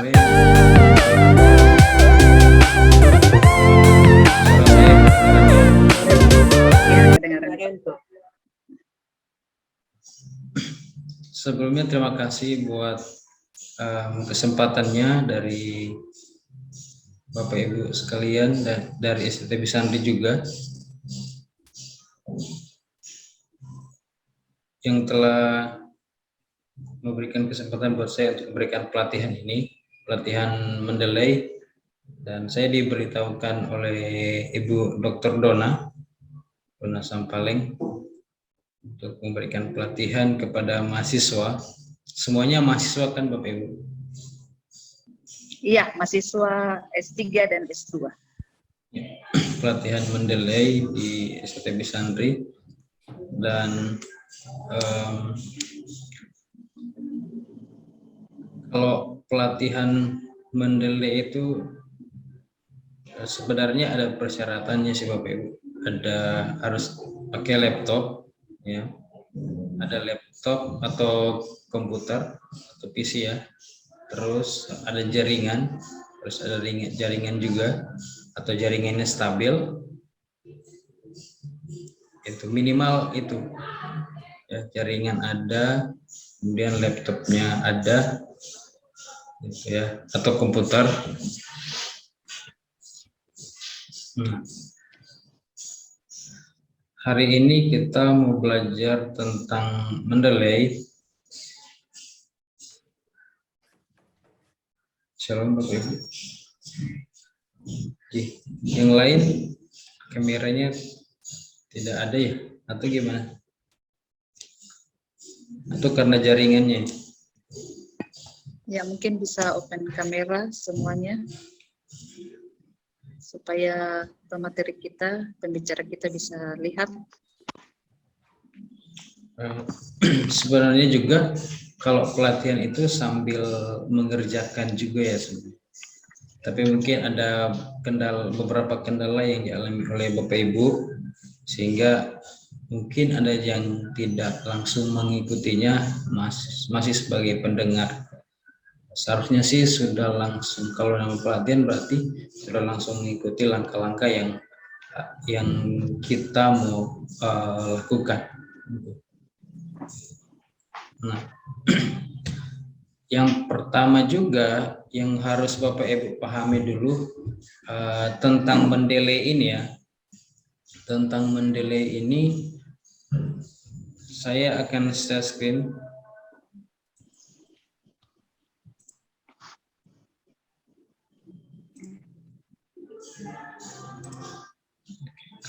sore. Suara saya kedengaran ya? Sebelumnya terima kasih buat kesempatannya dari Bapak Ibu sekalian dan dari STB Santri juga yang telah memberikan kesempatan buat saya untuk memberikan pelatihan ini, pelatihan Mendeley, dan saya diberitahukan oleh Ibu Dr. Dona Sampaleng untuk memberikan pelatihan kepada mahasiswa. Semuanya mahasiswa kan Bapak Ibu? Iya, mahasiswa S3 dan S2. Ya, pelatihan Mendeley di STB Santri dan kalau pelatihan Mendeley itu sebenarnya ada persyaratannya sih Bapak Ibu. Ada harus pakai laptop, ya. Ada laptop atau komputer atau PC ya. Terus ada jaringan, terus ada jaringan juga atau jaringannya stabil. Itu minimal itu. Ya, jaringan ada, kemudian laptopnya ada, gitu ya, atau komputer. Hari ini kita mau belajar tentang Mendeley. Shalom Bapak Ibu. Yang lain kameranya tidak ada ya? Atau gimana? Atau karena jaringannya? Ya, mungkin bisa open kamera semuanya supaya pemateri kita, pembicara kita bisa lihat. Sebenarnya juga kalau pelatihan itu sambil mengerjakan juga ya sebenarnya. Tapi mungkin ada beberapa kendala yang dialami oleh Bapak Ibu sehingga mungkin ada yang tidak langsung mengikutinya, masih sebagai pendengar. Seharusnya sih sudah langsung, kalau nama pelatihan berarti sudah langsung mengikuti langkah-langkah yang kita mau lakukan. Nah, yang pertama juga yang harus Bapak Ibu pahami dulu tentang Mendeley ini ya. Tentang Mendeley ini saya akan share screen.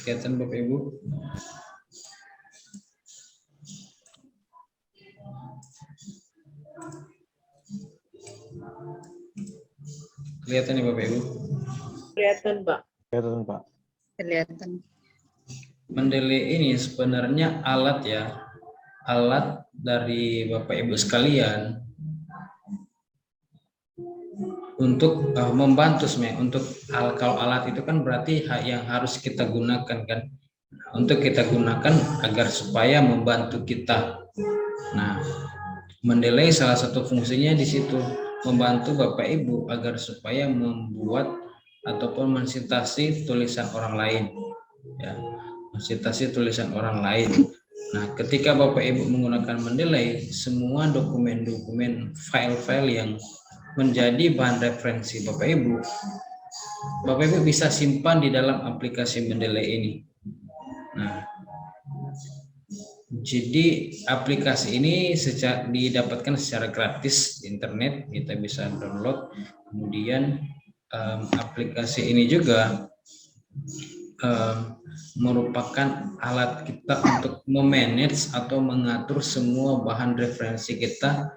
Kelihatan Bapak Ibu? Kelihatan ya Bapak Ibu? Kelihatan Pak. Kelihatan Pak. Kelihatan. Mendeley ini sebenarnya alat ya, alat dari Bapak Ibu sekalian untuk membantu sebenarnya. Untuk kalau alat itu kan berarti yang harus kita gunakan kan, untuk kita gunakan agar supaya membantu kita. Nah, Mendeley salah satu fungsinya di situ, membantu Bapak Ibu agar supaya membuat ataupun mensitasi tulisan orang lain, ya, mensitasi tulisan orang lain. Nah, ketika Bapak Ibu menggunakan Mendeley, semua dokumen-dokumen, file-file yang menjadi bahan referensi Bapak Ibu bisa simpan di dalam aplikasi Mendeley ini. Nah, jadi aplikasi ini didapatkan secara gratis di internet, kita bisa download. Kemudian aplikasi ini juga merupakan alat kita untuk memanage atau mengatur semua bahan referensi kita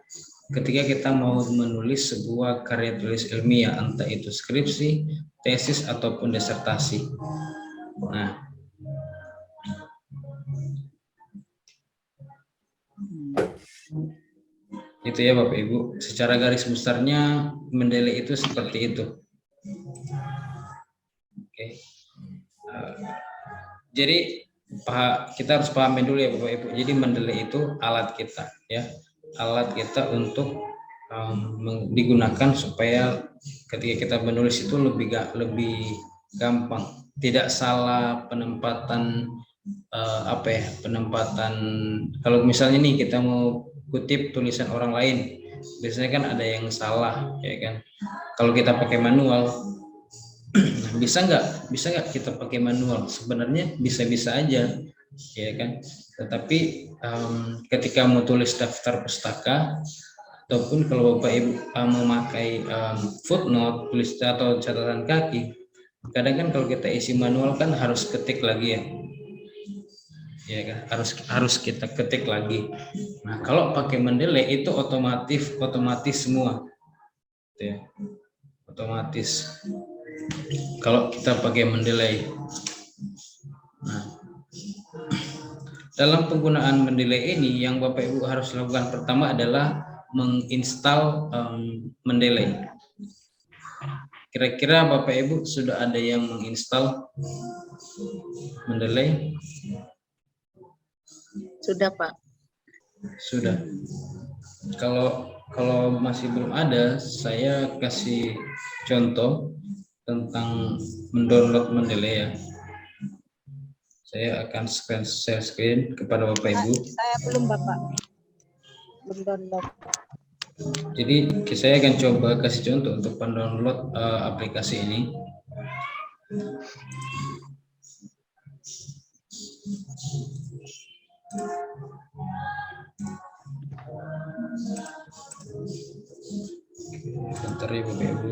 ketika kita mau menulis sebuah karya tulis ilmiah, entah itu skripsi, tesis, ataupun disertasi. Nah, itu ya Bapak Ibu, secara garis besarnya Mendeley itu seperti itu. Oke. Jadi kita harus pahami dulu ya Bapak Ibu. Jadi Mendeley itu alat kita ya, alat kita untuk digunakan supaya ketika kita menulis itu lebih gampang, tidak salah penempatan penempatan. Kalau misalnya nih kita mau kutip tulisan orang lain, biasanya kan ada yang salah, ya kan? Kalau kita pakai manual, bisa nggak kita pakai manual? Sebenarnya bisa-bisa aja, ya kan? Tetapi ketika mau tulis daftar pustaka, ataupun kalau Bapak Ibu memakai footnote, tulis atau catatan kaki, kadang kan kalau kita isi manual kan harus ketik lagi ya kan, harus kita ketik lagi. Nah, kalau pakai Mendeley itu otomatis semua, ya, otomatis. Kalau kita pakai Mendeley, nah, dalam penggunaan Mendeley ini yang Bapak Ibu harus lakukan pertama adalah menginstal Mendeley. Kira-kira Bapak Ibu sudah ada yang menginstal Mendeley? Sudah, Pak. Sudah. Kalau masih belum ada, saya kasih contoh tentang mendownload Mendeley ya. Saya akan share screen kepada Bapak Ibu. Saya belum, Bapak. Belum download. Jadi saya akan coba kasih contoh untuk mendownload aplikasi ini. Bentar ya Bapak Ibu.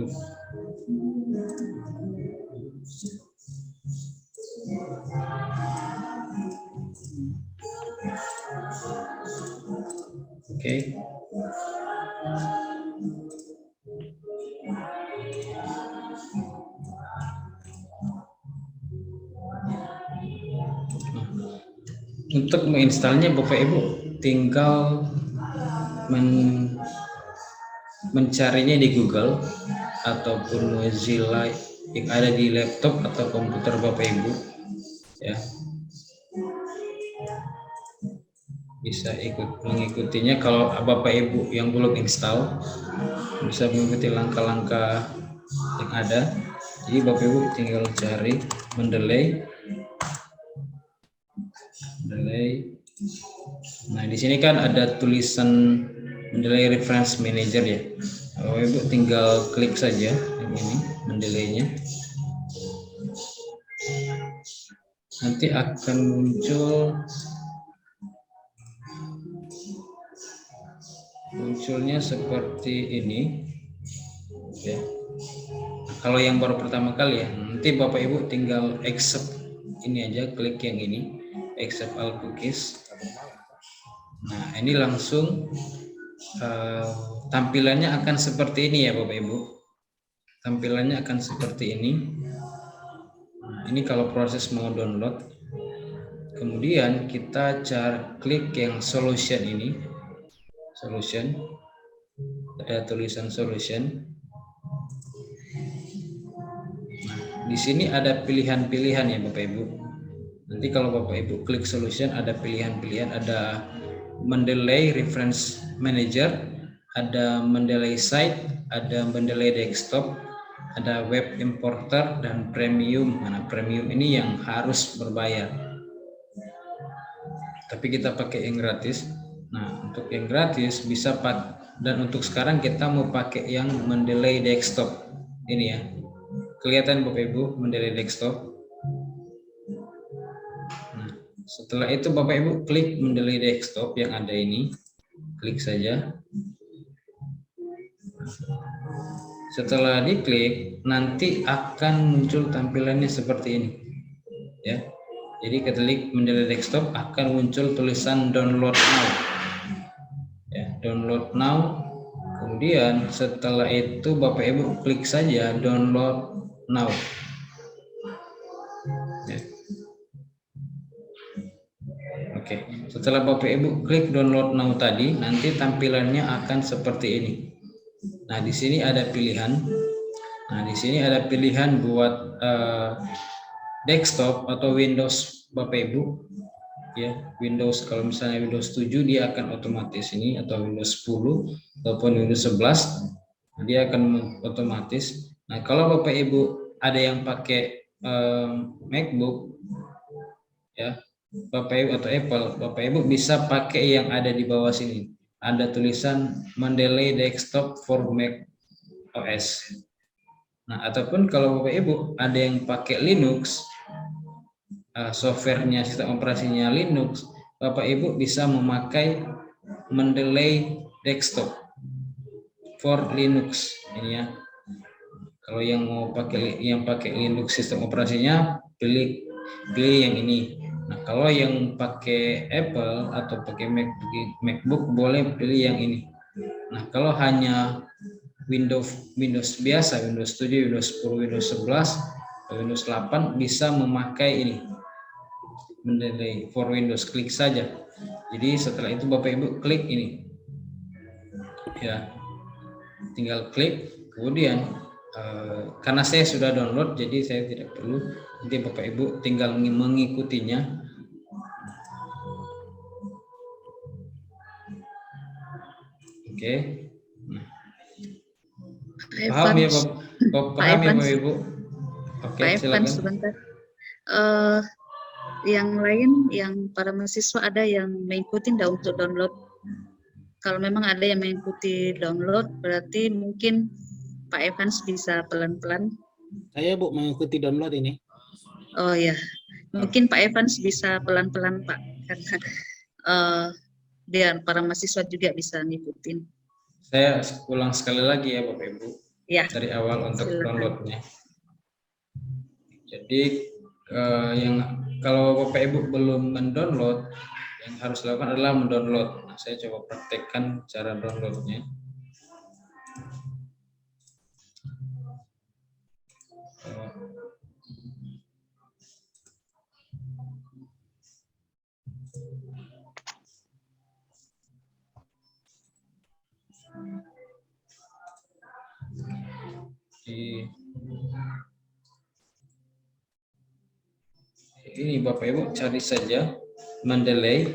Oke. Untuk menginstalnya Bapak Ibu tinggal mencarinya di Google ataupun Mozilla yang ada di laptop atau komputer Bapak Ibu ya. Bisa mengikutinya. Kalau Bapak Ibu yang belum install bisa mengikuti langkah-langkah yang ada. Jadi Bapak Ibu tinggal cari Mendeley. Nah, di sini kan ada tulisan Mendeley Reference Manager ya. Bapak Ibu tinggal klik saja yang ini Mendeley-nya. Nanti akan munculnya seperti ini ya. Kalau yang baru pertama kali ya, nanti Bapak Ibu tinggal accept ini aja, klik yang ini, accept all cookies. Nah, ini langsung tampilannya akan seperti ini ya Bapak Ibu. Tampilannya akan seperti ini. Nah, ini kalau proses mau download. Kemudian kita klik yang solution ini. Solution. Ada tulisan solution. Nah, di sini ada pilihan-pilihan ya Bapak Ibu. Nanti kalau Bapak Ibu klik solution ada pilihan-pilihan, ada Mendeley Reference Manager, ada Mendeley Site, ada Mendeley Desktop, ada Web Importer dan Premium. Mana Premium ini yang harus berbayar. Tapi kita pakai yang gratis. Nah, untuk yang gratis bisa dan untuk sekarang kita mau pakai yang Mendeley Desktop. Ini ya. Kelihatan Bapak Ibu Mendeley Desktop. Nah, setelah itu Bapak Ibu klik Mendeley Desktop yang ada ini. Klik saja. Setelah diklik, nanti akan muncul tampilannya seperti ini. Ya. Jadi klik Mendeley Desktop akan muncul tulisan download now. Ya, download now. Kemudian setelah itu Bapak Ibu klik saja download now. Ya. Oke, setelah Bapak Ibu klik download now tadi, nanti tampilannya akan seperti ini. Nah, di sini ada pilihan. Nah, di sini ada pilihan buat desktop atau Windows Bapak Ibu. ya. Windows, kalau misalnya Windows 7 dia akan otomatis ini, atau Windows 10 ataupun Windows 11 dia akan otomatis. Nah, kalau Bapak Ibu ada yang pakai MacBook ya, Bapak Ibu atau Apple, Bapak Ibu bisa pakai yang ada di bawah sini. Ada tulisan Mendeley Desktop for Mac OS. Nah, ataupun kalau Bapak Ibu ada yang pakai Linux, softwarenya, sistem operasinya Linux, Bapak Ibu bisa memakai Mendeley Desktop for Linux ini ya. Kalau yang mau pakai Linux sistem operasinya, pilih yang ini. Nah, kalau yang pakai Apple atau pakai MacBook boleh pilih yang ini. Nah, kalau hanya Windows biasa, Windows 7, Windows 10, Windows 11, Windows 8 bisa memakai ini. Mendeley for Windows, klik saja. Jadi setelah itu Bapak Ibu klik ini. Ya. Tinggal klik, kemudian karena saya sudah download jadi saya tidak perlu, nanti Bapak Ibu tinggal mengikutinya. Oke. Nah. Paham ya Bapak Ibu? Oke, Pak Evan, silakan. sebentar. Yang lain, yang para mahasiswa ada yang mengikuti enggak untuk download? Kalau memang ada yang mengikuti download, berarti mungkin Pak Evans bisa pelan-pelan. Saya Bu mengikuti download ini. Oh ya, mungkin Pak Evans bisa pelan-pelan Pak, karena biar para mahasiswa juga bisa ngikutin. Saya ulang sekali lagi ya Bapak Ibu, Ya. dari awal untuk Silakan. downloadnya. Jadi yang kalau Bapak Ibu belum mendownload, yang harus dilakukan adalah mendownload. Nah, saya coba praktekkan cara downloadnya. Ini Bapak Ibu cari saja Mendeley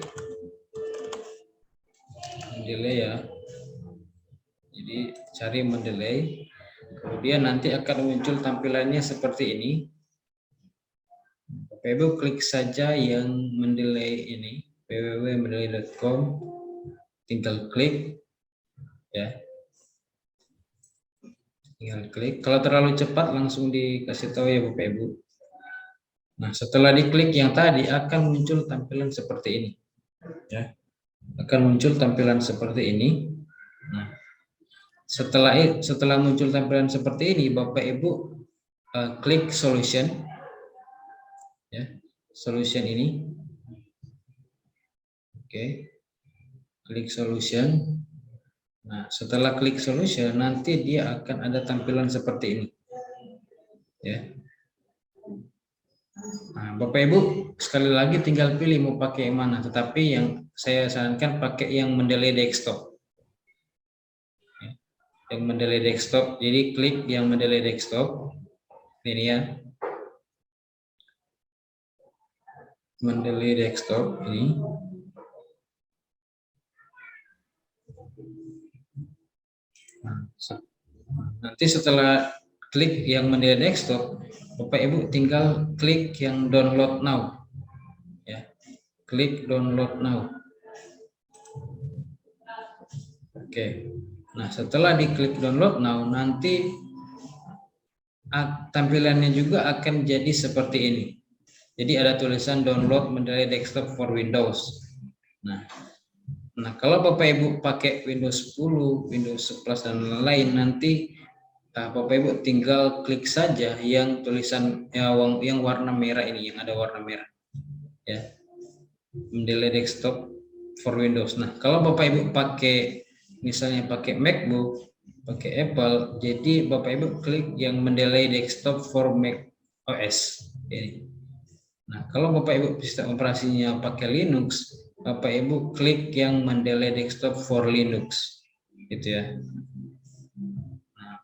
ya. Jadi cari Mendeley, kemudian nanti akan muncul tampilannya seperti ini. Bapak Ibu klik saja yang Mendeley ini, www.mendeley.com, tinggal klik ya. Tinggal klik. Kalau terlalu cepat langsung dikasih tahu ya Bapak Ibu. Nah, setelah diklik yang tadi akan muncul tampilan seperti ini. Ya. Akan muncul tampilan seperti ini. Nah, setelah muncul tampilan seperti ini, Bapak Ibu klik solution. Ya. Solution ini. Oke. Klik solution. Nah, setelah klik solution nanti dia akan ada tampilan seperti ini. Ya. Nah, Bapak Ibu sekali lagi tinggal pilih mau pakai yang mana, tetapi yang saya sarankan pakai yang Mendeley Desktop. Yang Mendeley Desktop, jadi klik yang Mendeley Desktop. Ini ya. Mendeley Desktop ini. Nanti setelah klik yang Mendeley Desktop, Bapak Ibu tinggal klik yang download now. Ya. Klik download now. Oke. Nah, setelah diklik download now, nanti tampilannya juga akan jadi seperti ini. Jadi ada tulisan download Mendeley Desktop for Windows. Nah, kalau Bapak Ibu pakai Windows 10, Windows 11 dan lain, nanti Bapak Ibu tinggal klik saja yang tulisan yang warna merah ini, yang ada warna merah. Ya. Mendeley Desktop for Windows. Nah, kalau Bapak Ibu misalnya pakai MacBook, pakai Apple, jadi Bapak Ibu klik yang Mendeley Desktop for Mac OS ini. Nah, kalau Bapak Ibu sistem operasinya pakai Linux, Bapak Ibu klik yang Mendeley Desktop for Linux, gitu ya. Nah,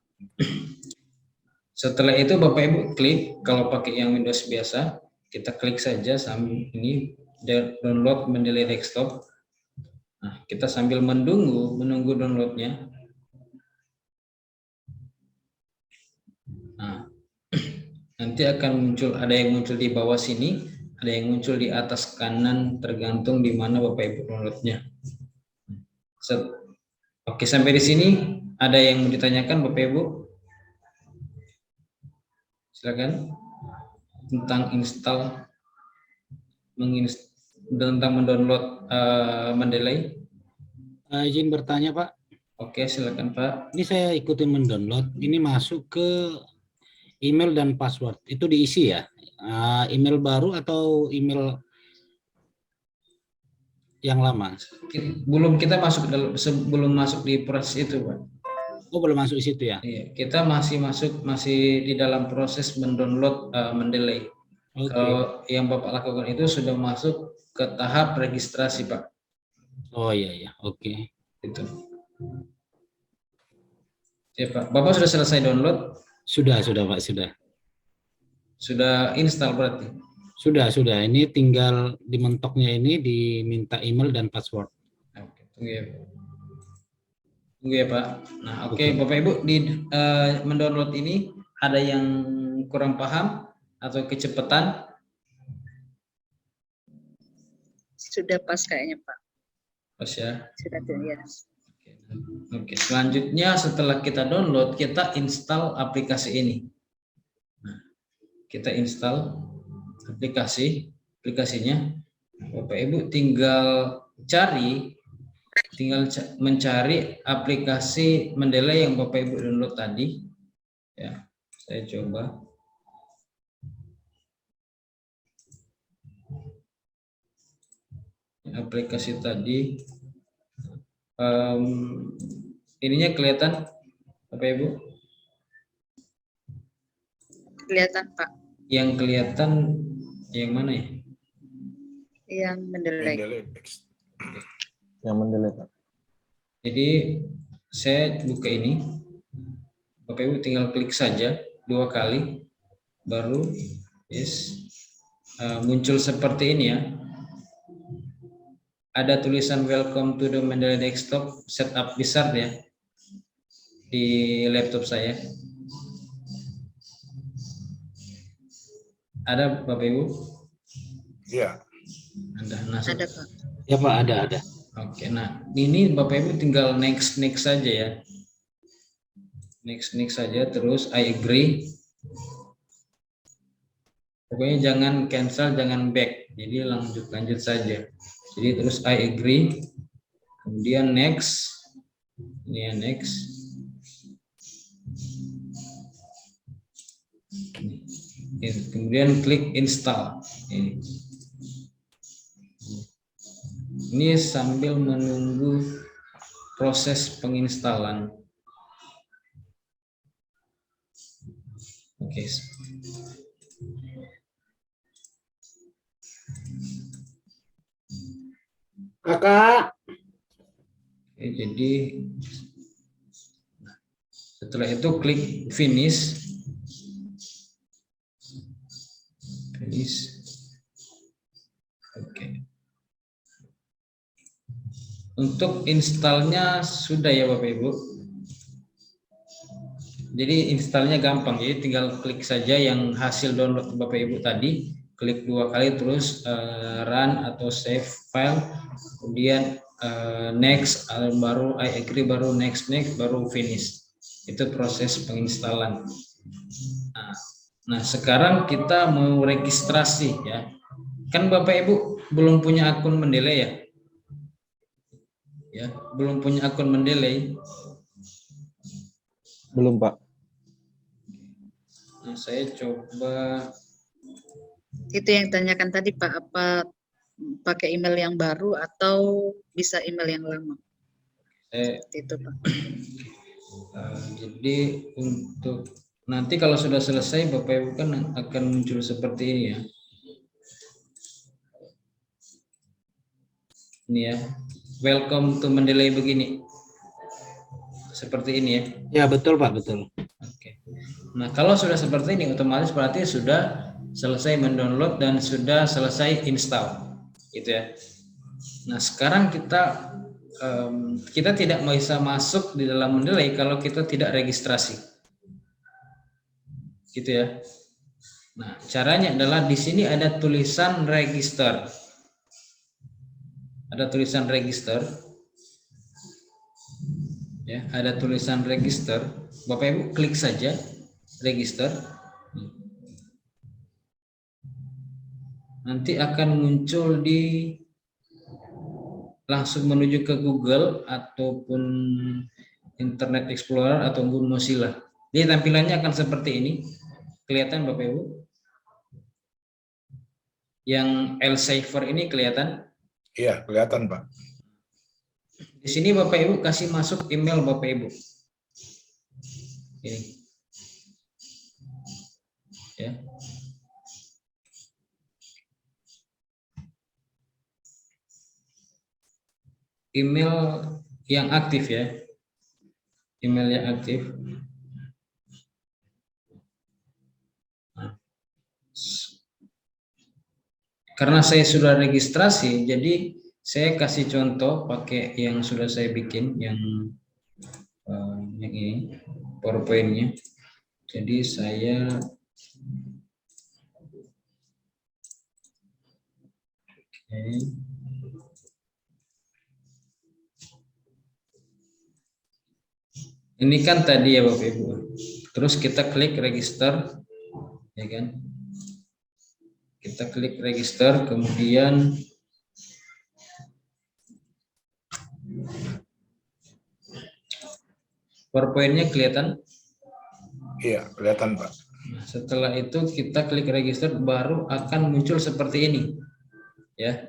setelah itu Bapak Ibu klik, kalau pakai yang Windows biasa, kita klik saja sambil ini download Mendeley Desktop. Nah, kita sambil menunggu downloadnya. Nah, nanti akan muncul, ada yang muncul di bawah sini, ada yang muncul di atas kanan, tergantung di mana Bapak Ibu downloadnya. Oke, sampai di sini ada yang mau ditanyakan Bapak Ibu? Silakan. Tentang tentang mendownload Mendeley. Izin bertanya Pak, Oke, silakan Pak. ini saya ikutin mendownload, ini masuk ke email dan password, itu diisi ya? Email baru atau email yang lama? Kita sebelum masuk di proses itu, Pak. Oh, belum masuk di situ ya? Iya, kita masih di dalam proses mendownload Mendeley. Oke. Kalau yang Bapak lakukan itu sudah masuk ke tahap registrasi, Pak. Oh iya, oke. Itu. Ya, Pak. Bapak sudah selesai download? Sudah Pak, sudah. Sudah install berarti? Sudah. Ini tinggal dimentoknya, ini diminta email dan password. Oke, tunggu ya, Pak. Tunggu ya, Pak. Nah, oke. Bapak Ibu, di mendownload ini ada yang kurang paham atau kecepatan? Sudah pas kayaknya Pak. Pas ya. Sudah ya. Oke, selanjutnya setelah kita download, kita install aplikasi ini. Nah, kita install aplikasinya. Bapak Ibu tinggal mencari aplikasi Mendeley yang Bapak Ibu download tadi. Ya, saya coba. Aplikasi tadi. Ininya kelihatan Bapak Ibu? Kelihatan Pak. Yang kelihatan yang mana ya? Yang Mendeley. Yang Mendeley, Pak. Jadi saya buka ini, Bapak Ibu tinggal klik saja 2 kali, baru muncul seperti ini ya. Ada tulisan welcome to the Mendeley Desktop setup wizard ya di laptop saya. Ada Bapak Ibu? Iya. Ada Pak. Ya Pak, ada. Oke, nah ini Bapak Ibu tinggal next saja ya. Next saja, terus I agree. Pokoknya jangan cancel, jangan back. Jadi lanjut saja. Jadi terus I agree. Kemudian next. Ini ya next. Kemudian klik install. Ini sambil menunggu proses penginstalan. Oke. Kakak. Oke, jadi setelah itu klik finish. Oke. Untuk installnya sudah ya Bapak Ibu. Jadi installnya gampang, jadi tinggal klik saja yang hasil download Bapak Ibu tadi, klik 2 kali terus run atau save file, kemudian next, baru I agree, baru next, baru finish. Itu proses penginstalan. Nah, sekarang kita mau registrasi ya. Kan Bapak Ibu belum punya akun Mendeley ya? Ya, belum punya akun Mendeley. Belum, Pak. Nah, saya coba. Itu yang tanyakan tadi Pak, apa pakai email yang baru atau bisa email yang lama? Itu Pak. Jadi untuk nanti kalau sudah selesai Bapak Ibu kan akan muncul seperti ini ya. Ini ya. Welcome to Mendeley begini. Seperti ini ya. Ya betul Pak, betul. Oke. Nah, kalau sudah seperti ini otomatis berarti sudah selesai mendownload dan sudah selesai install. gitu ya. Nah, sekarang kita tidak bisa masuk di dalam Mendeley kalau kita tidak registrasi, gitu ya. Nah, caranya adalah di sini ada tulisan register, ya, ada tulisan register. Bapak Ibu klik saja register, nanti akan muncul langsung menuju ke Google ataupun Internet Explorer ataupun Mozilla. Jadi tampilannya akan seperti ini. Kelihatan Bapak Ibu? Yang L-Saver ini kelihatan? Iya, kelihatan, Pak. Di sini Bapak Ibu kasih masuk email Bapak Ibu. Ini. Ya. Email yang aktif ya, email yang aktif. Nah, karena saya sudah registrasi, jadi saya kasih contoh pakai yang sudah saya bikin, yang ini PowerPoint-nya. Jadi saya ini kan tadi ya Bapak Ibu. Terus kita klik register, ya kan? Kita klik register, kemudian PowerPoint-nya kelihatan? Iya, kelihatan, Pak. Nah, setelah itu kita klik register, baru akan muncul seperti ini, ya,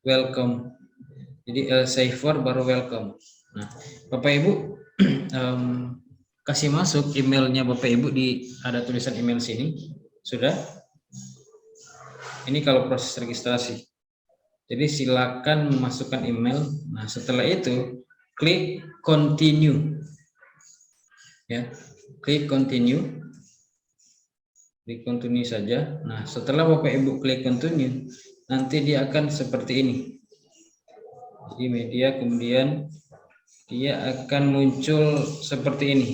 welcome. Jadi L-Saver baru welcome. Nah, Bapak Ibu kasih masuk emailnya Bapak Ibu, ada tulisan email sini, sudah. Ini kalau proses registrasi. Jadi silakan memasukkan email. Nah, setelah itu klik continue, ya, klik continue. Klik continue saja. Nah, setelah Bapak Ibu klik continue, nanti dia akan seperti ini. Jadi media, kemudian dia akan muncul seperti ini,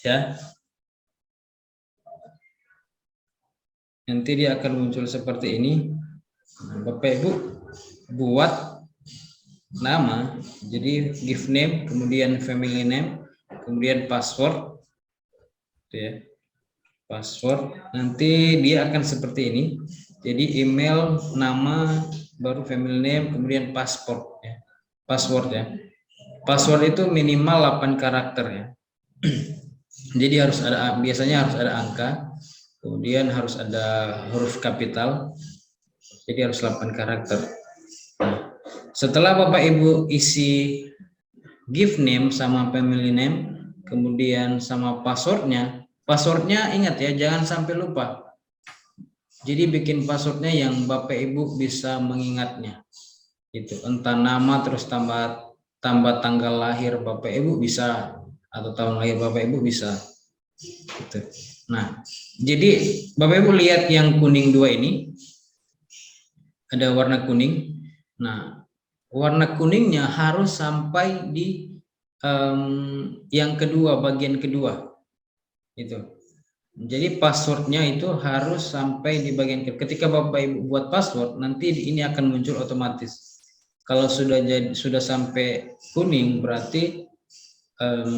ya. Nanti dia akan muncul seperti ini. Nah, Bapak Ibu buat nama, jadi give name, kemudian family name, kemudian password, ya. Password, nanti dia akan seperti ini. Jadi email, nama, baru family name, kemudian password, ya. Password, ya. Password itu minimal 8 karakter, ya. Jadi biasanya harus ada angka, kemudian harus ada huruf kapital. Jadi harus 8 karakter. Nah, setelah Bapak Ibu isi give name sama family name, kemudian sama passwordnya. Passwordnya ingat ya, jangan sampai lupa. Jadi bikin passwordnya yang Bapak Ibu bisa mengingatnya. Itu entah nama terus tambah tanggal lahir Bapak Ibu bisa, atau tahun lahir Bapak Ibu bisa. Gitu. Nah, jadi Bapak Ibu lihat yang kuning 2 ini, ada warna kuning. Nah, warna kuningnya harus sampai di yang kedua, bagian kedua. Itu. Jadi passwordnya itu harus sampai di bagian kedua. Ketika Bapak Ibu buat password, nanti ini akan muncul otomatis. Kalau sudah sampai kuning, berarti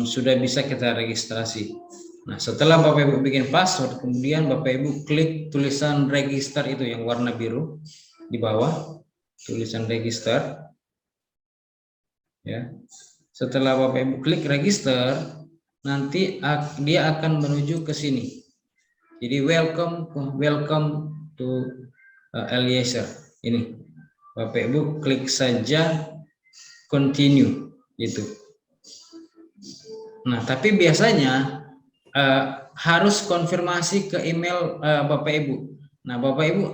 sudah bisa kita registrasi. Nah, setelah Bapak Ibu bikin password, kemudian Bapak Ibu klik tulisan register itu yang warna biru di bawah, tulisan register. Ya. Setelah Bapak Ibu klik register, nanti dia akan menuju ke sini. Jadi welcome to Eliezer. Ini Bapak Ibu klik saja continue gitu. Nah, tapi biasanya harus konfirmasi ke email Bapak Ibu. Nah, Bapak Ibu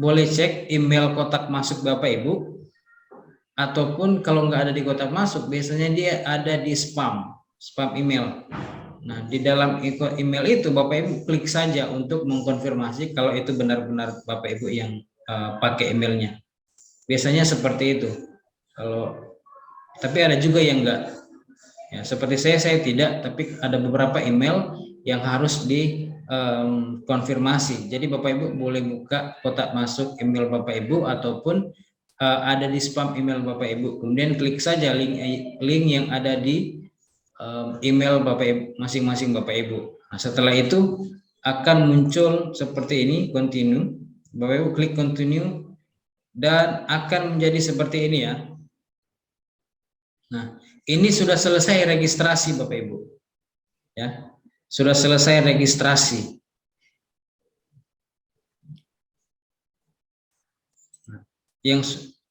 boleh cek email kotak masuk Bapak Ibu, ataupun kalau nggak ada di kotak masuk, biasanya dia ada di spam email. Nah, di dalam email itu Bapak Ibu klik saja untuk mengkonfirmasi kalau itu benar-benar Bapak Ibu yang pakai emailnya. Biasanya seperti itu. Tapi ada juga yang enggak. Ya, seperti saya tidak, tapi ada beberapa email yang harus dikonfirmasi. Jadi Bapak Ibu boleh buka kotak masuk email Bapak Ibu ataupun ada di spam email Bapak Ibu. Kemudian klik saja link yang ada di email Bapak Ibu, masing-masing Bapak Ibu. Nah, setelah itu akan muncul seperti ini, continue. Bapak Ibu klik continue dan akan menjadi seperti ini ya. Nah, ini sudah selesai registrasi Bapak Ibu. Ya. Sudah selesai registrasi.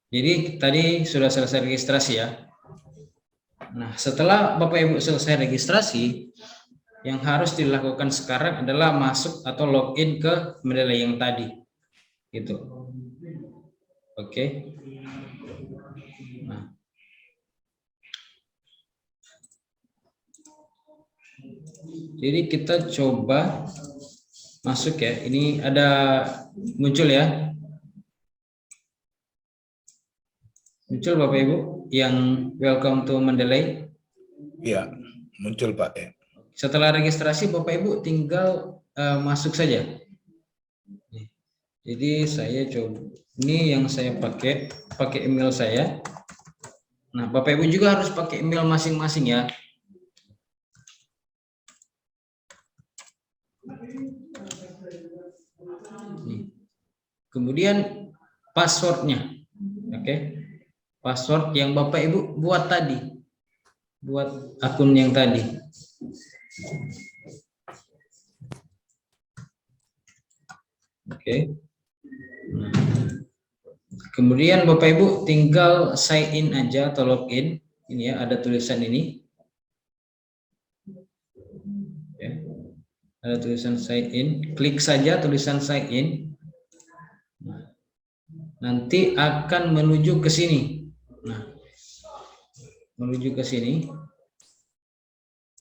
Jadi tadi sudah selesai registrasi ya. Nah, setelah Bapak Ibu selesai registrasi, yang harus dilakukan sekarang adalah masuk atau login ke Mendeley yang tadi. Gitu. Oke. Nah. Jadi kita coba masuk ya. Ini ada muncul ya. Muncul Bapak Ibu yang welcome to Mendeley. Iya, muncul Pak ya. Setelah registrasi Bapak Ibu tinggal masuk saja. Jadi saya coba, ini yang saya pakai email saya. Nah, Bapak Ibu juga harus pakai email masing-masing ya. Kemudian passwordnya, oke? Password yang Bapak Ibu buat tadi, buat akun yang tadi. Oke. Nah, kemudian Bapak Ibu tinggal sign in aja atau login. Ini ya, ada tulisan ini. Ya. Ada tulisan sign in. Klik saja tulisan sign in. Nah, nanti akan menuju ke sini. Nah, menuju ke sini.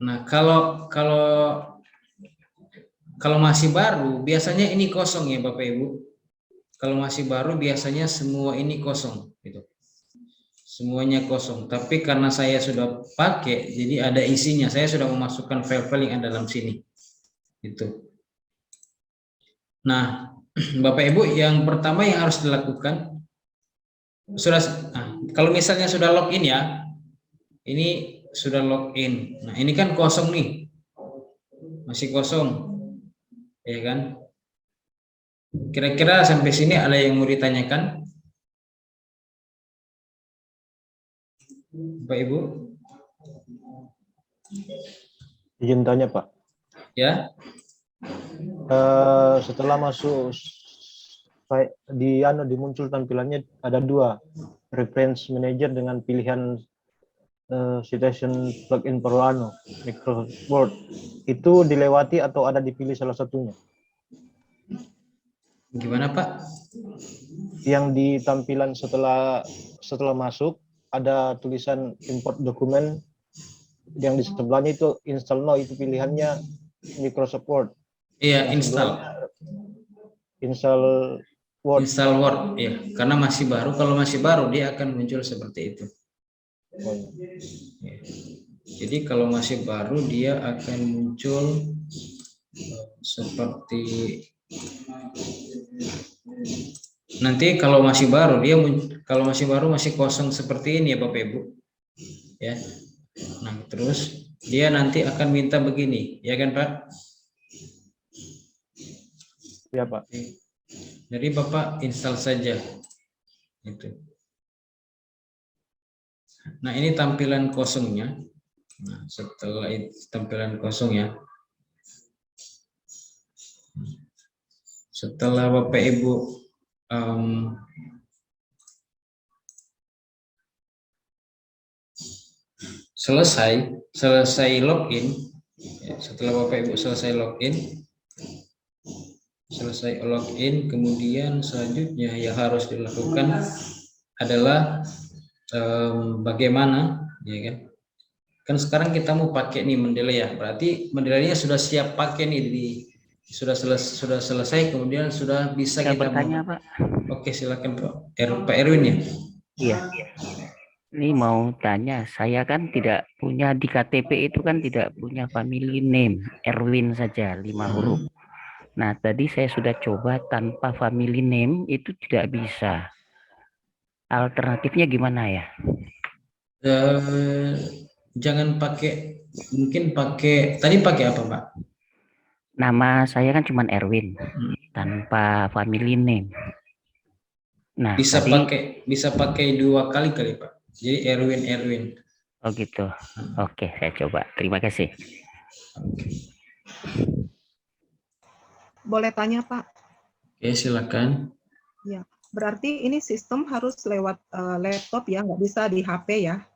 Nah, kalau masih baru, biasanya ini kosong ya Bapak Ibu. Kalau masih baru, biasanya semua ini kosong, gitu. Semuanya kosong. Tapi karena saya sudah pakai, jadi ada isinya. Saya sudah memasukkan file-file yang ada dalam sini, gitu. Nah, Bapak Ibu, yang pertama yang harus dilakukan, kalau misalnya sudah login ya, ini sudah login. Nah, ini kan kosong nih, masih kosong, ya kan? Kira-kira sampai sini ada yang mau ditanyakan, Bapak Ibu? Izin tanya Pak. Ya. Setelah masuk dimuncul tampilannya ada dua, reference manager dengan pilihan citation plugin per Microsoft Word. Itu dilewati atau ada dipilih salah satunya? Gimana Pak? Yang di tampilan setelah masuk ada tulisan import dokumen, yang di sebelahnya itu install now, itu pilihannya Microsoft Word. Iya, install Word. Install Word, ya. Karena masih baru. Kalau masih baru dia akan muncul seperti itu. Ya. Jadi kalau masih baru dia akan muncul seperti nanti kalau masih baru masih kosong seperti ini ya Bapak Ibu. Ya. Nah, terus dia nanti akan minta begini, ya kan Pak? Ya Pak. Jadi Bapak install saja. Itu. Nah, ini tampilan kosongnya. Nah, setelah itu tampilan kosongnya. Setelah Bapak Ibu selesai login, ya, setelah Bapak Ibu selesai login, kemudian selanjutnya yang harus dilakukan adalah bagaimana, ya kan? Kan sekarang kita mau pakai nih Mendeley ya, berarti Mendeley-nya sudah siap pakai nih sudah selesai, kemudian sudah bisa Saya kita bertanya, Pak. Oke, silakan Pak Erwin ya. Iya. Ini mau tanya, saya kan tidak punya di KTP itu kan tidak punya family name, Erwin saja 5 huruf. Nah, tadi saya sudah coba tanpa family name itu tidak bisa. Alternatifnya gimana ya? Jangan pakai, mungkin tadi pakai apa Pak? Nama saya kan cuma Erwin tanpa family name. Nah, Bisa tadi bisa pakai 2 kali Pak. Jadi Erwin. oh gitu. Oke, saya coba. Terima kasih. Boleh tanya, Pak? Oke, silakan. Ya, berarti ini sistem harus lewat laptop ya, nggak bisa di HP ya?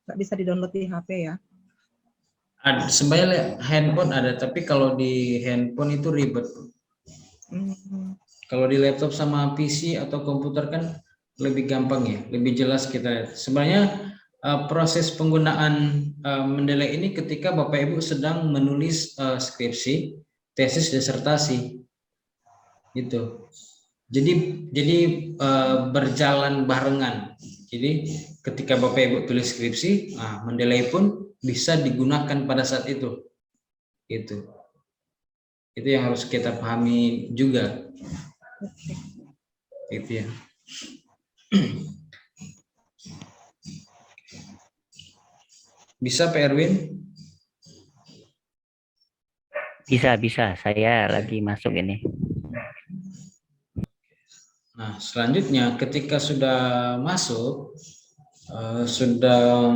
Nggak bisa di-download di HP ya? Sebenarnya handphone ada, tapi kalau di handphone itu ribet. Kalau di laptop sama PC atau komputer kan lebih gampang ya, lebih jelas kita lihat. Sebenarnya proses penggunaan Mendeley ini ketika Bapak Ibu sedang menulis skripsi, tesis, disertasi, gitu. Jadi berjalan barengan. Jadi ketika Bapak Ibu tulis skripsi, Mendeley pun bisa digunakan pada saat itu. Itu yang harus kita pahami juga. Gitu ya. Bisa Pak Erwin? Bisa. Saya lagi masuk ini. Nah, selanjutnya ketika sudah masuk, sudah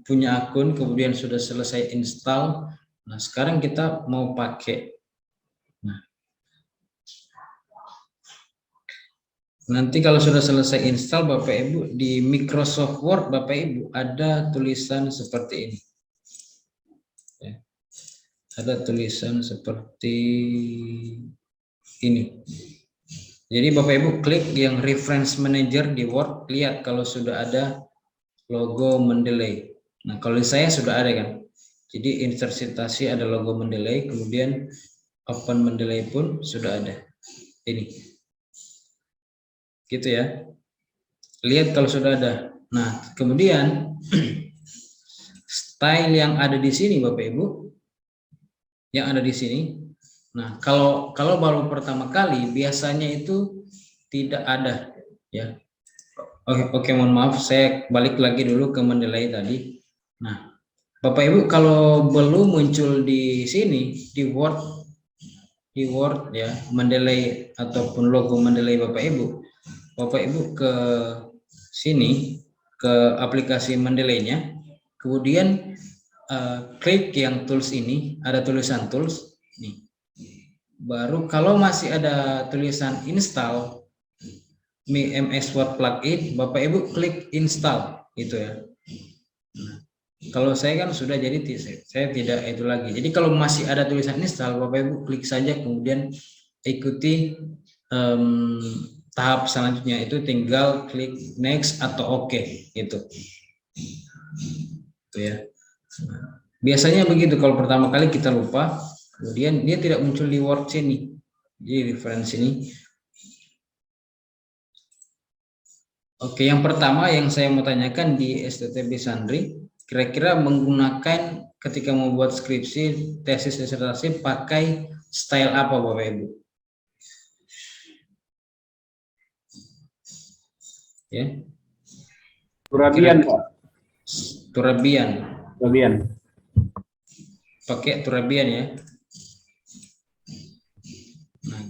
punya akun, kemudian sudah selesai install. Nah, sekarang kita mau pakai. Nanti kalau sudah selesai install Bapak Ibu, di Microsoft Word Bapak Ibu ada tulisan seperti ini. Ya. Ada tulisan seperti ini. Jadi Bapak Ibu klik yang Reference Manager di Word, lihat kalau sudah ada logo Mendeley. Nah, kalau saya sudah ada kan. Jadi insert citasi ada logo Mendeley, kemudian Open Mendeley pun sudah ada. Ini. Gitu ya. Lihat kalau sudah ada. Nah, kemudian style yang ada di sini Bapak Ibu, yang ada di sini. Nah, kalau baru pertama kali biasanya itu tidak ada ya. Oke, mohon maaf, saya balik lagi dulu ke Mendeley tadi. Nah, Bapak Ibu kalau belum muncul di sini di Word ya, Mendeley ataupun logo Mendeley Bapak Ibu ke sini ke aplikasi Mendeley-nya, kemudian klik yang tools ini, ada tulisan tools nih. Baru kalau masih ada tulisan install MS Word plugin, Bapak Ibu klik install gitu ya. Nah, kalau saya kan sudah, jadi saya tidak itu lagi. Jadi kalau masih ada tulisan install, Bapak Ibu klik saja, kemudian ikuti tahap selanjutnya, itu tinggal klik next atau oke gitu. Itu ya. Biasanya begitu kalau pertama kali kita lupa, kemudian dia tidak muncul di Word sini, di reference ini. Oke, yang pertama yang saya mau tanyakan di STTB Sandri, kira-kira menggunakan ketika membuat skripsi, tesis, disertasi pakai style apa Bapak Ibu? Ya. Turabian, Pak. Turabian. Turabian. Pakai Turabian ya. Nah,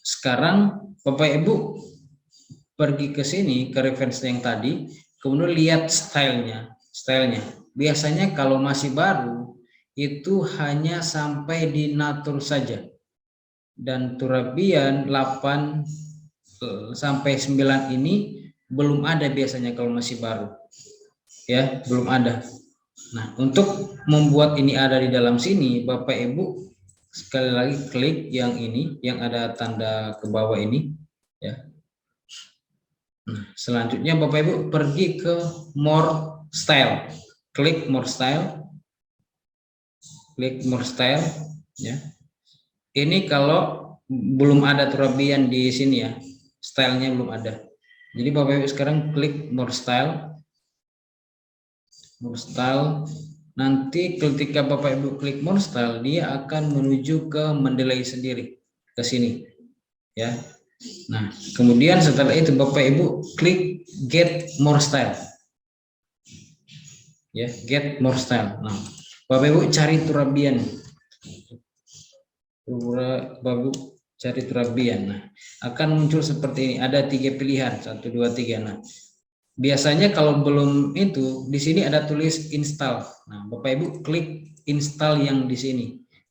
sekarang Bapak Ibu pergi ke sini ke reference yang tadi, kemudian lihat stylenya. Biasanya kalau masih baru itu hanya sampai di natur saja. Dan Turabian 8 sampai 9 ini belum ada biasanya kalau masih baru. Ya, belum ada. Nah, untuk membuat ini ada di dalam sini, Bapak Ibu sekali lagi klik yang ini, yang ada tanda ke bawah ini, ya. Nah, selanjutnya Bapak Ibu pergi ke More Style, klik More Style, ya. Ini kalau belum ada Turabian di sini ya, stylenya belum ada. Jadi Bapak Ibu sekarang klik more style, nanti ketika Bapak Ibu klik more style, dia akan menuju ke Mendeley sendiri, ke sini ya. Nah kemudian setelah itu Bapak Ibu klik get more style ya, get more style. Nah Bapak Ibu cari Turabian, Bapak Ibu cari Turabian. Nah akan muncul seperti ini, ada 3 pilihan, 1 2 3. Nah biasanya kalau belum itu di sini ada tulis install. Nah Bapak Ibu klik install yang di sini,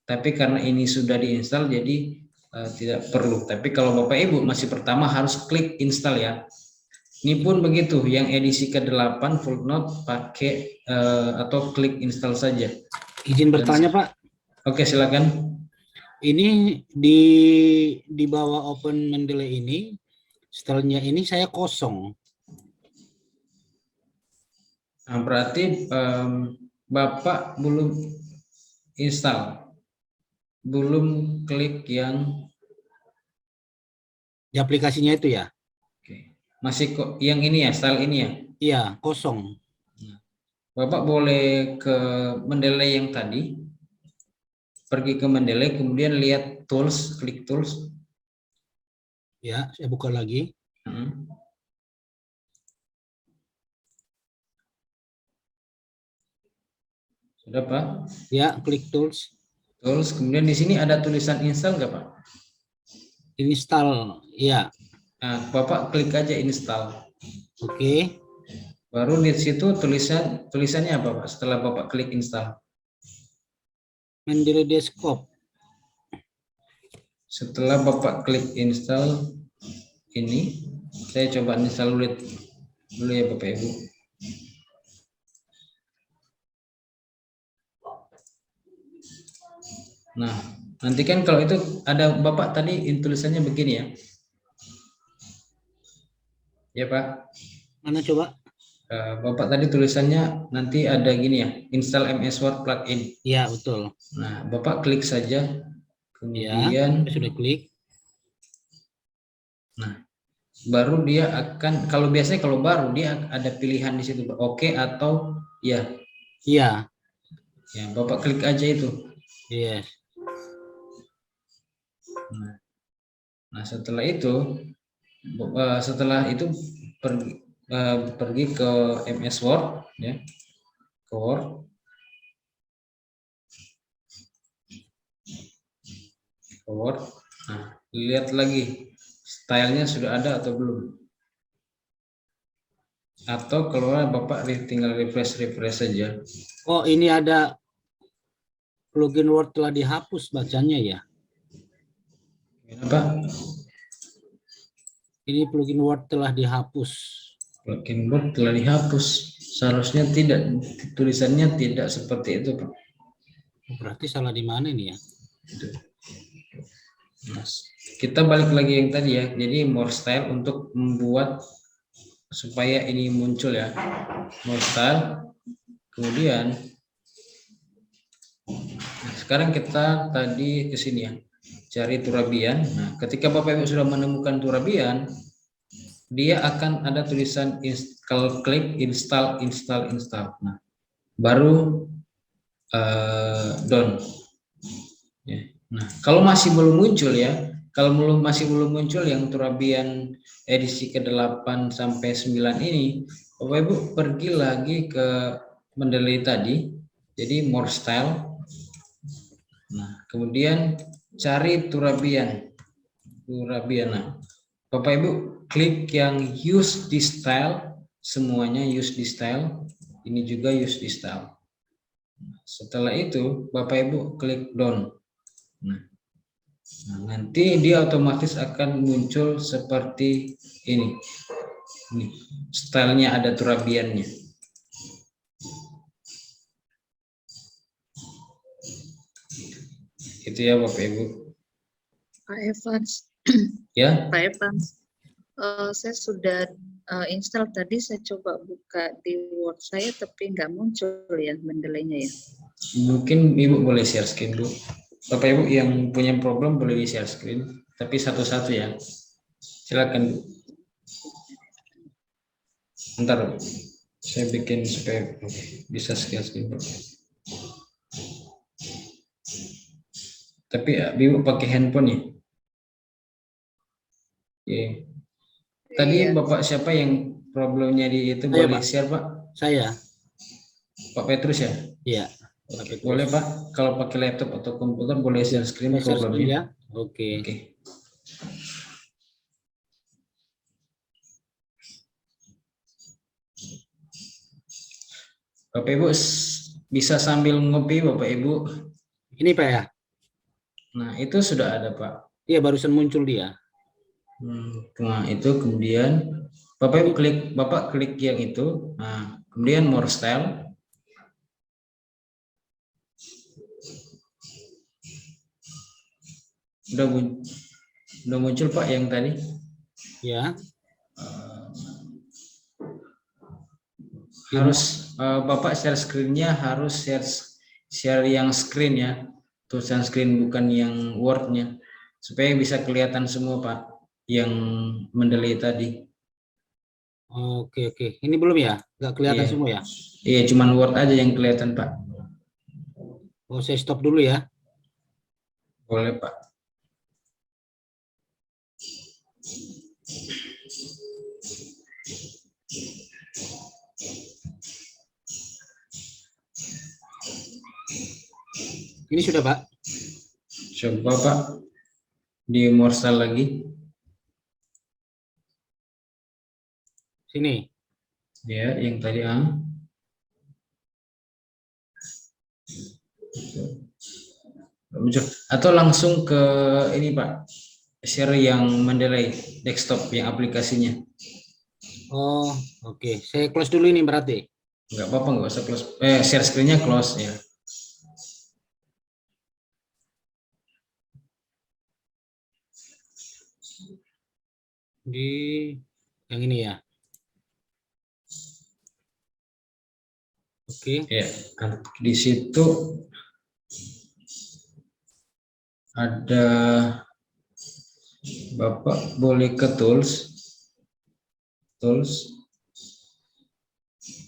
tapi karena ini sudah diinstal jadi tidak perlu. Tapi kalau Bapak Ibu masih pertama harus klik install ya. Ini pun begitu, yang edisi ke-8 full note pakai atau klik install saja. Izin bertanya Pak. Oke silakan. Ini di bawah Open Mendeley ini, stylenya ini saya kosong. Nah, berarti Bapak belum install, belum klik yang Di aplikasinya itu ya? Oke. Masih kok yang ini ya, style ini ya? Iya, kosong. Bapak boleh ke Mendeley yang tadi, pergi ke Mendeley, kemudian lihat tools, klik tools. Ya, saya buka lagi. Sudah Pak? Ya, klik tools. Tools, kemudian di sini ada tulisan install nggak Pak? Install, ya. Nah, Bapak klik aja install. Oke. Baru di situ tulisannya apa Pak? Setelah Bapak klik install. Mendeley desktop. Setelah Bapak klik install ini, saya coba install dulu ya Bapak Ibu. Nah, nanti kan kalau itu ada Bapak tadi tulisannya begini ya. Ya Pak. Mana coba? Bapak tadi tulisannya nanti ada gini ya, install MS Word plugin. Iya, betul. Nah, Bapak klik saja. Kemudian ya, sudah klik. Nah, baru dia akan, kalau biasanya kalau baru dia ada pilihan di situ, oke atau ya. Iya. Ya, Bapak klik aja itu. Yes. Nah, setelah itu pergi ke MS Word ya, ke Word, Nah, lihat lagi stylenya sudah ada atau belum, atau kalau Bapak tinggal refresh saja. Oh, ini ada plugin Word telah dihapus bacanya ya. Kenapa? Ini plugin Word telah dihapus. Plugin Word telah dihapus. Seharusnya tidak, tulisannya tidak seperti itu, Pak. Berarti salah di mana ini ya? Nah, kita balik lagi yang tadi ya. Jadi more style untuk membuat supaya ini muncul ya. More style. Kemudian sekarang kita tadi ke sini ya. Cari Turabian. Nah, ketika Bapak Ibu sudah menemukan Turabian, dia akan ada tulisan klik install. Nah, baru done. Ya. Nah, kalau masih belum muncul ya, masih belum muncul yang Turabian edisi ke-8 sampai 9 ini, Bapak Ibu pergi lagi ke Mendeley tadi, jadi more style. Nah, kemudian cari Turabian. Nah, Bapak Ibu klik yang use this style, semuanya use this style. Ini juga use this style. Setelah itu Bapak Ibu klik done. Nah, nanti dia otomatis akan muncul seperti ini. Stylenya ada Turabiannya. Itu ya Bapak Ibu. Pak Evans. Ya. Pak Evans, saya sudah install tadi, saya coba buka di Word saya tapi nggak muncul ya Mendeley-nya ya. Mungkin Ibu boleh share screen dulu. Bapak Ibu yang punya problem boleh di share screen. tapi satu-satu ya. Silakan. Bentar, saya bikin supaya bisa share screen. Tapi Ibu pakai handphone ya? Oke. Tadi Iya. Bapak siapa yang problemnya di itu Saya, boleh Pak. share Pak? Saya. Pak Petrus ya? Iya. Oke, boleh Pak, kalau pakai laptop atau komputer boleh share screen Saya share screen problemnya. ya. Oke. Oke. Bapak Ibu bisa sambil ngopi Bapak Ibu. Ini Pak ya? Nah itu sudah ada Pak. Iya, barusan muncul dia. Nah itu kemudian Bapak Ibu klik yang itu. Nah kemudian more style. Udah muncul Pak yang tadi. Ya. Harus Bapak share screen-nya harus share yang screen ya, tulisan screen bukan yang Word-nya, supaya bisa kelihatan semua Pak yang mendelay tadi. Oke. Ini belum ya? Nggak kelihatan Iya. semua ya? Iya, cuman Word aja yang kelihatan Pak. Oh, saya stop dulu ya. Boleh Pak. Ini sudah Pak. Coba Pak di more style lagi. Sini. Ya, yang tadi atau langsung ke ini Pak, share yang mendelay desktop yang aplikasinya. Oh, oke. Saya close dulu ini berarti. Nggak apa-apa, nggak usah close. Share screen-nya close ya. Di yang ini ya. Oke. Ya, di situ ada Bapak boleh ke tools,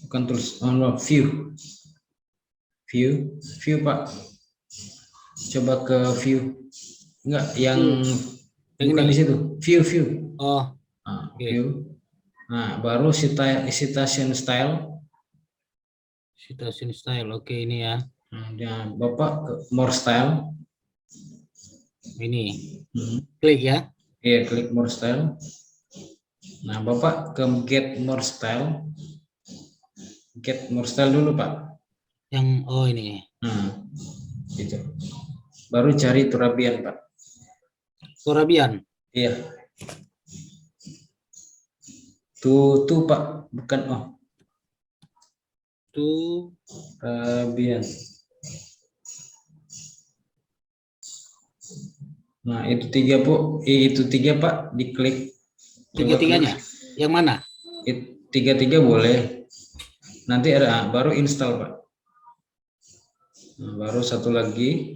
bukan tools, view Pak. Coba ke view, enggak yang bukan ini. di situ, view. Oh, nah, okay. View. Nah, baru citation style. Citation style, oke ini ya. Nah, Bapak ke more style. Ini, klik ya. Iya, klik more style. Nah, Bapak ke get more style. Get more style dulu Pak. Yang ini. Gitu. Baru cari Turabian Pak. Turabian. Iya. Tuh Pak, bukan Turabian. Nah itu tiga Pak, diklik. Tiga-tiganya, yang mana? Tiga boleh. Nanti ada baru install Pak. Nah, baru satu lagi.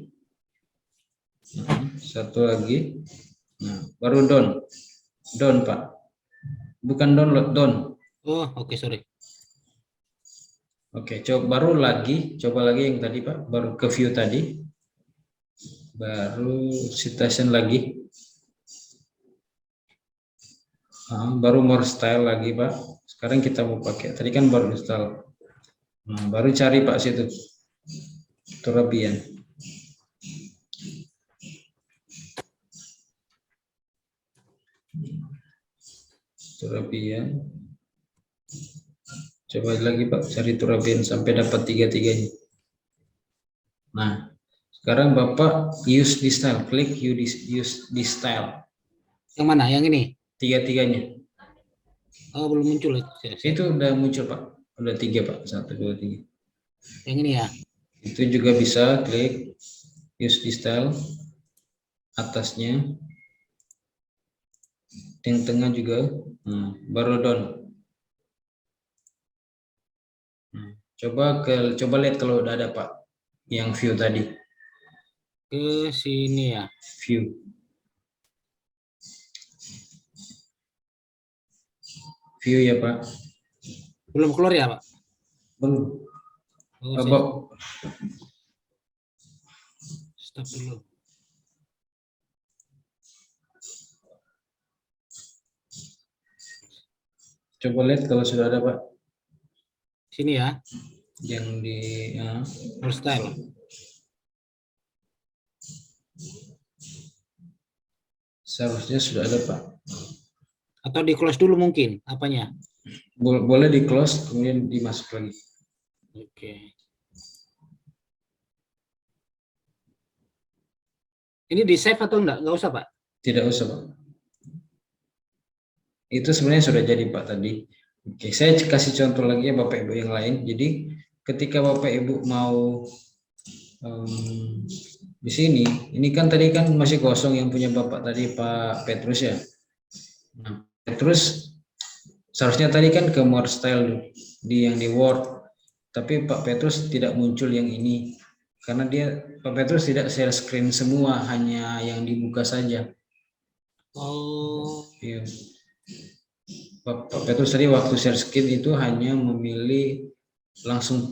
Nah, baru down Pak. Bukan download, down. Oh, oke, sorry. Oke, coba lagi yang tadi Pak, baru ke view tadi. Baru citation lagi. Baru more style lagi Pak. Sekarang kita mau pakai. Tadi kan baru install. Nah, baru cari Pak situ. Turabian. Coba lagi Pak, cari Turabian sampai dapat tiga-tiganya. Nah, sekarang Bapak use this style, klik use this style. Yang mana? Yang ini? Tiga-tiganya. Oh, belum muncul. Itu udah muncul Pak. Udah 3 Pak. 1, 2, 3. Yang ini ya? Itu juga bisa klik use this style. Atasnya. Yang tengah juga. Baru down. Coba lihat kalau udah ada Pak. Yang view tadi. Ke sini ya. View. View ya Pak. Belum keluar ya, Pak? Belum. Oh, Bapak, stop dulu. coba lihat kalau sudah ada Pak. Sini ya, Yang di full style. seharusnya sudah ada Pak. Atau di close dulu mungkin, apanya? Boleh di close kemudian dimasuk lagi. Oke. Ini di save atau enggak? Enggak usah, Pak? Tidak usah Pak. Itu sebenarnya sudah jadi Pak tadi. Oke, saya kasih contoh lagi ya Bapak Ibu yang lain. Jadi ketika Bapak Ibu mau di sini, ini kan tadi kan masih kosong yang punya Bapak tadi Pak Petrus ya. Nah, Petrus seharusnya tadi kan ke more style yang di Word, tapi Pak Petrus tidak muncul yang ini karena Pak Petrus tidak share screen semua, hanya yang dibuka saja. Oh. Iya. Pak Petrus tadi waktu share screen itu hanya memilih langsung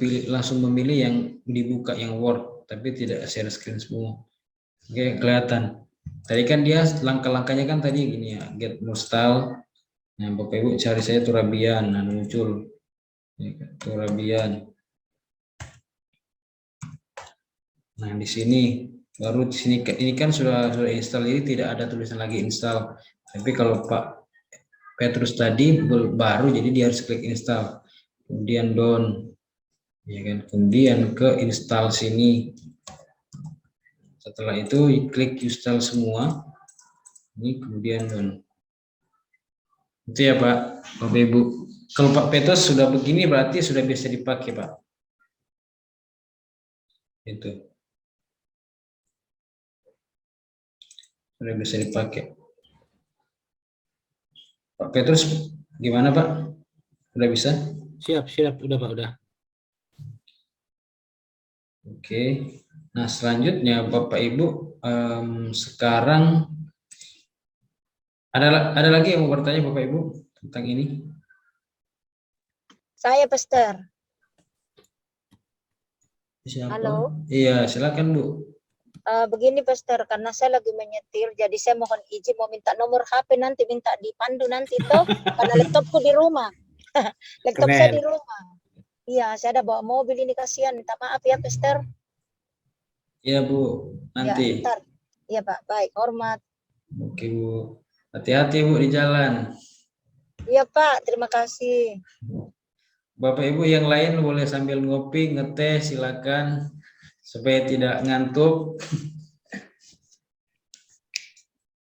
memilih yang dibuka yang Word, tapi tidak share screen semua. Oke, kelihatan. Tadi kan dia langkah-langkahnya kan tadi gini ya, get more style. Nah, Bapak Ibu cari saya Turabian, nah muncul Turabian. Nah, di sini baru di sini ini kan sudah install, ini tidak ada tulisan lagi install. Tapi kalau Pak Petrus tadi baru, jadi dia harus klik install. Kemudian down. Ya kan? Kemudian ke install sini. Setelah itu klik install semua. Ini kemudian down. Itu ya Pak, Bapak Ibu. Kalau Pak Petrus sudah begini berarti sudah bisa dipakai Pak. Itu. Sudah bisa dipakai. Pak Petrus gimana Pak? Sudah bisa? Siap, udah Pak, udah. Oke. Nah, selanjutnya Bapak Ibu sekarang ada lagi yang mau bertanya Bapak Ibu tentang ini? Saya Pastor. Siapa? Halo. Iya, silakan Bu. Begini Pastor, karena saya lagi menyetir, jadi saya mohon izin mau minta nomor HP nanti, minta dipandu nanti toh, karena laptopku di rumah. Laptop saya di rumah. Iya, saya ada bawa mobil ini, kasihan. Minta maaf ya Pastor. Iya Bu, nanti. Ya, iya Pak, baik, hormat. Oke Bu, hati-hati Bu di jalan. Iya Pak, terima kasih. Bapak Ibu yang lain boleh sambil ngopi, ngeteh, silakan supaya tidak ngantuk.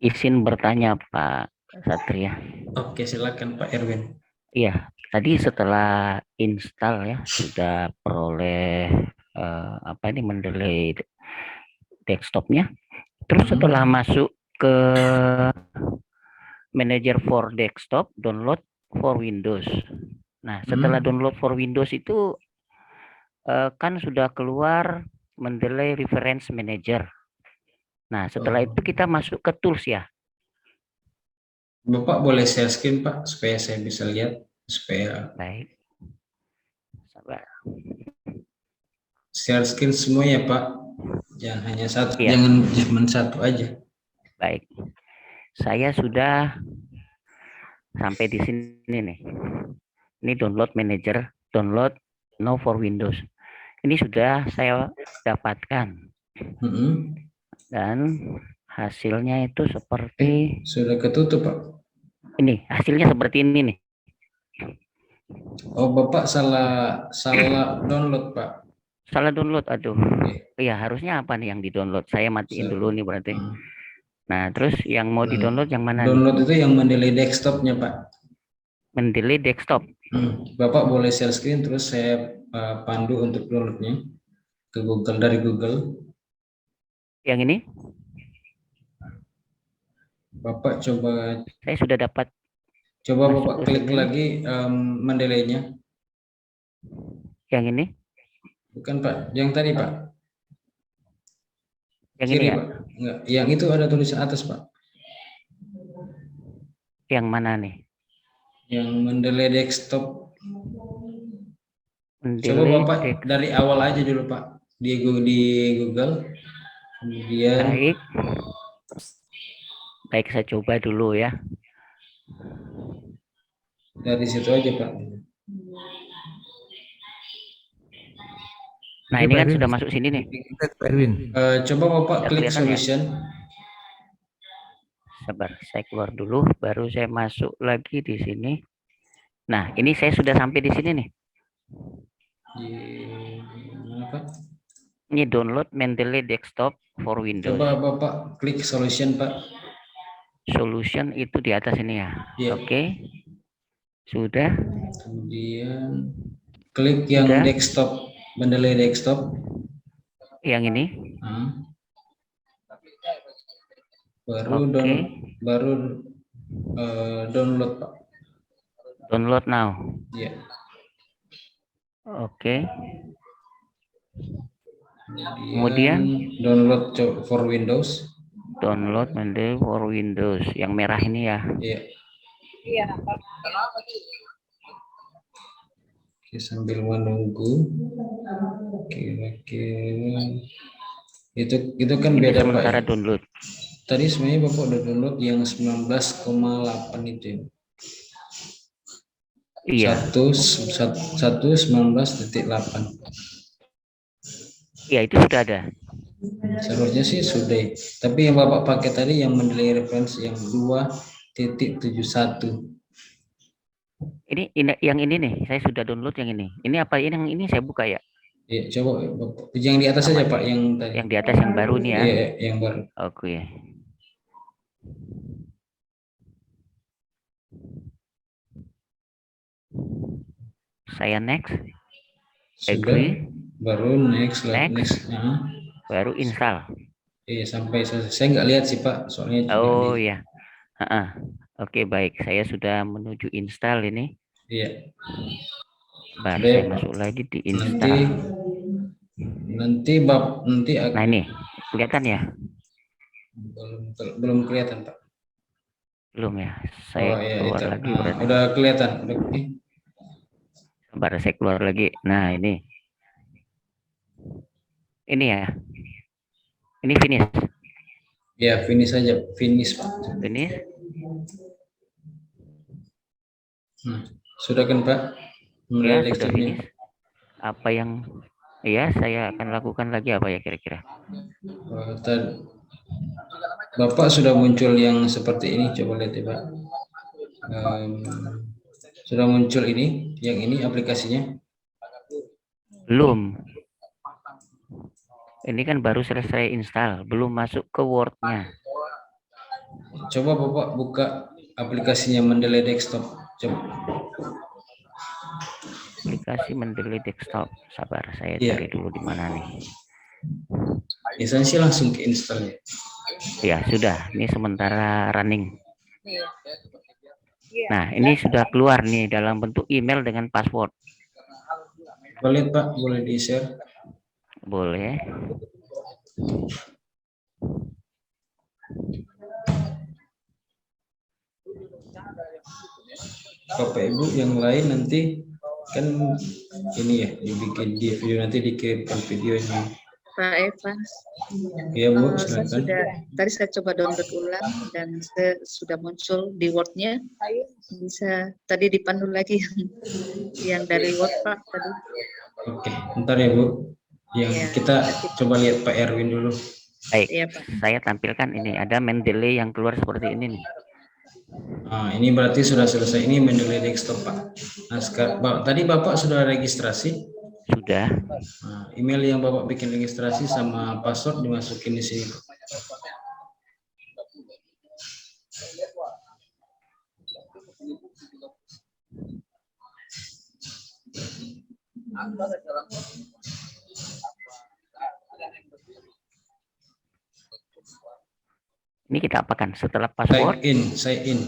Izin bertanya Pak Satria. Oke, silakan Pak Erwin. Iya, tadi setelah install ya sudah peroleh mendelay desktopnya. Terus setelah masuk ke Manager for Desktop, download for Windows. Nah, setelah download for Windows itu kan sudah keluar Mendeley Reference Manager. Nah, setelah itu kita masuk ke tools ya. Bapak boleh share screen Pak supaya saya bisa lihat supaya. Baik. Sabar. Share screen semua ya Pak. Jangan hanya satu, ya. Jangan cuma satu aja. Baik. Saya sudah sampai di sini nih. Ini download manager, download now for Windows. Ini sudah saya dapatkan. Dan hasilnya itu seperti sudah ketutup Pak. Ini hasilnya seperti ini nih. Oh, Bapak salah download Pak. Salah download, aduh. Iya, harusnya apa nih yang di-download? Saya matiin dulu nih berarti. Nah, terus yang mau di-download yang mana? Download itu yang mendelay desktopnya Pak. Mendelay desktop. Bapak boleh share screen terus saya pandu untuk downloadnya ke Google, dari Google. Yang ini? Bapak coba. Saya sudah dapat. Coba Bapak klik lagi mendelaynya. Yang ini? Bukan Pak, yang tadi Pak. Yang kiri, ini ya? Pak. Enggak, yang itu ada tulisan atas Pak. Yang mana nih? Yang Mendeley desktop. Coba Mendeley Bapak desktop. dari awal aja dulu Pak di Google. Kemudian Baik. Baik, saya coba dulu ya. dari situ aja Pak. Nah, ini kan sudah masuk sini nih. Coba Bapak Sudah klik kelihatan ya? solution. Sabar, saya keluar dulu, baru saya masuk lagi di sini. Nah, ini saya sudah sampai di sini nih. Di mana Pak? Ini download Mendeley desktop for Windows. Coba Bapak klik solution Pak. Solution itu di atas ini ya. Iya. Oke. Sudah. Kemudian klik yang Sudah. desktop, Mendeley desktop. Yang ini. Baru Oke. baru download Pak. Download now. Iya. Oke. Kemudian download for Windows. Download Mendeley for Windows yang merah ini ya. Iya. Iya. Oke, sambil menunggu. Kira-kira itu kan Ini beda Pak. sementara Ya? download. Tadi sebenarnya Bapak udah download yang 19,8 itu. Iya. 119.8. Iya, itu sudah ada. Seharusnya sih sudah. Tapi yang Bapak pakai tadi yang Mendeley reference yang 2.71. Ini yang ini nih, saya sudah download yang ini. Ini apa ini? Yang ini saya buka ya. Iya, coba Bapak. Yang di atas saja Pak, yang tadi. Yang di atas yang baru nih ya. Iya, yang baru. Oke. Saya next. Sudah. Agree. Baru next. Baru install. Iya, sampai selesai. Saya nggak lihat sih Pak, soalnya. Oh ya. Oke, baik. Saya sudah menuju install ini. Iya. Baru saya masuk lagi di install. Nanti Nah, ini kelihatan ya? Belum kelihatan Pak. Belum ya. Saya keluar lagi berarti. Udah kelihatan. Baru saya keluar lagi. Nah, ini. Ini ya. Ini finish. Ya, finish saja. Finish Pak. Finish. Sudah kan Pak? Ya, sudah finish. Apa yang saya akan lakukan lagi apa ya kira-kira? Bapak sudah muncul yang seperti ini, coba lihat ya Pak. Sudah muncul ini, yang ini aplikasinya? Belum. Ini kan baru selesai install, belum masuk ke Word-nya. Coba Bapak buka aplikasinya Mendeley desktop. Coba. Aplikasi Mendeley desktop. Sabar, saya cari dulu di mana nih. Biasanya sih langsung ke install ya. Ya, sudah. Ini sementara running. Nah, ini sudah keluar nih dalam bentuk email dengan password. Boleh Pak, boleh di-share. Boleh. Bapak Ibu yang lain nanti kan ini ya dibikin di video, nanti dikirimkan videonya. Pak Evans. Iya Bu, saya silakan. tadi saya coba download ulang dan sudah muncul di Word-nya. Bisa tadi dipandu lagi yang dari Word Pak tadi. Oke, bentar ya Bu. Yang kita coba lihat Pak Erwin dulu. Baik, saya tampilkan ini ada Mendeley yang keluar seperti ini nih. Nah, ini berarti sudah selesai. Ini Mendeley desktop Pak. Nah, tadi Bapak sudah registrasi? Sudah. Nah, email yang Bapak bikin registrasi sama password dimasukin di sini. Ini kita apakan setelah password? Sign in.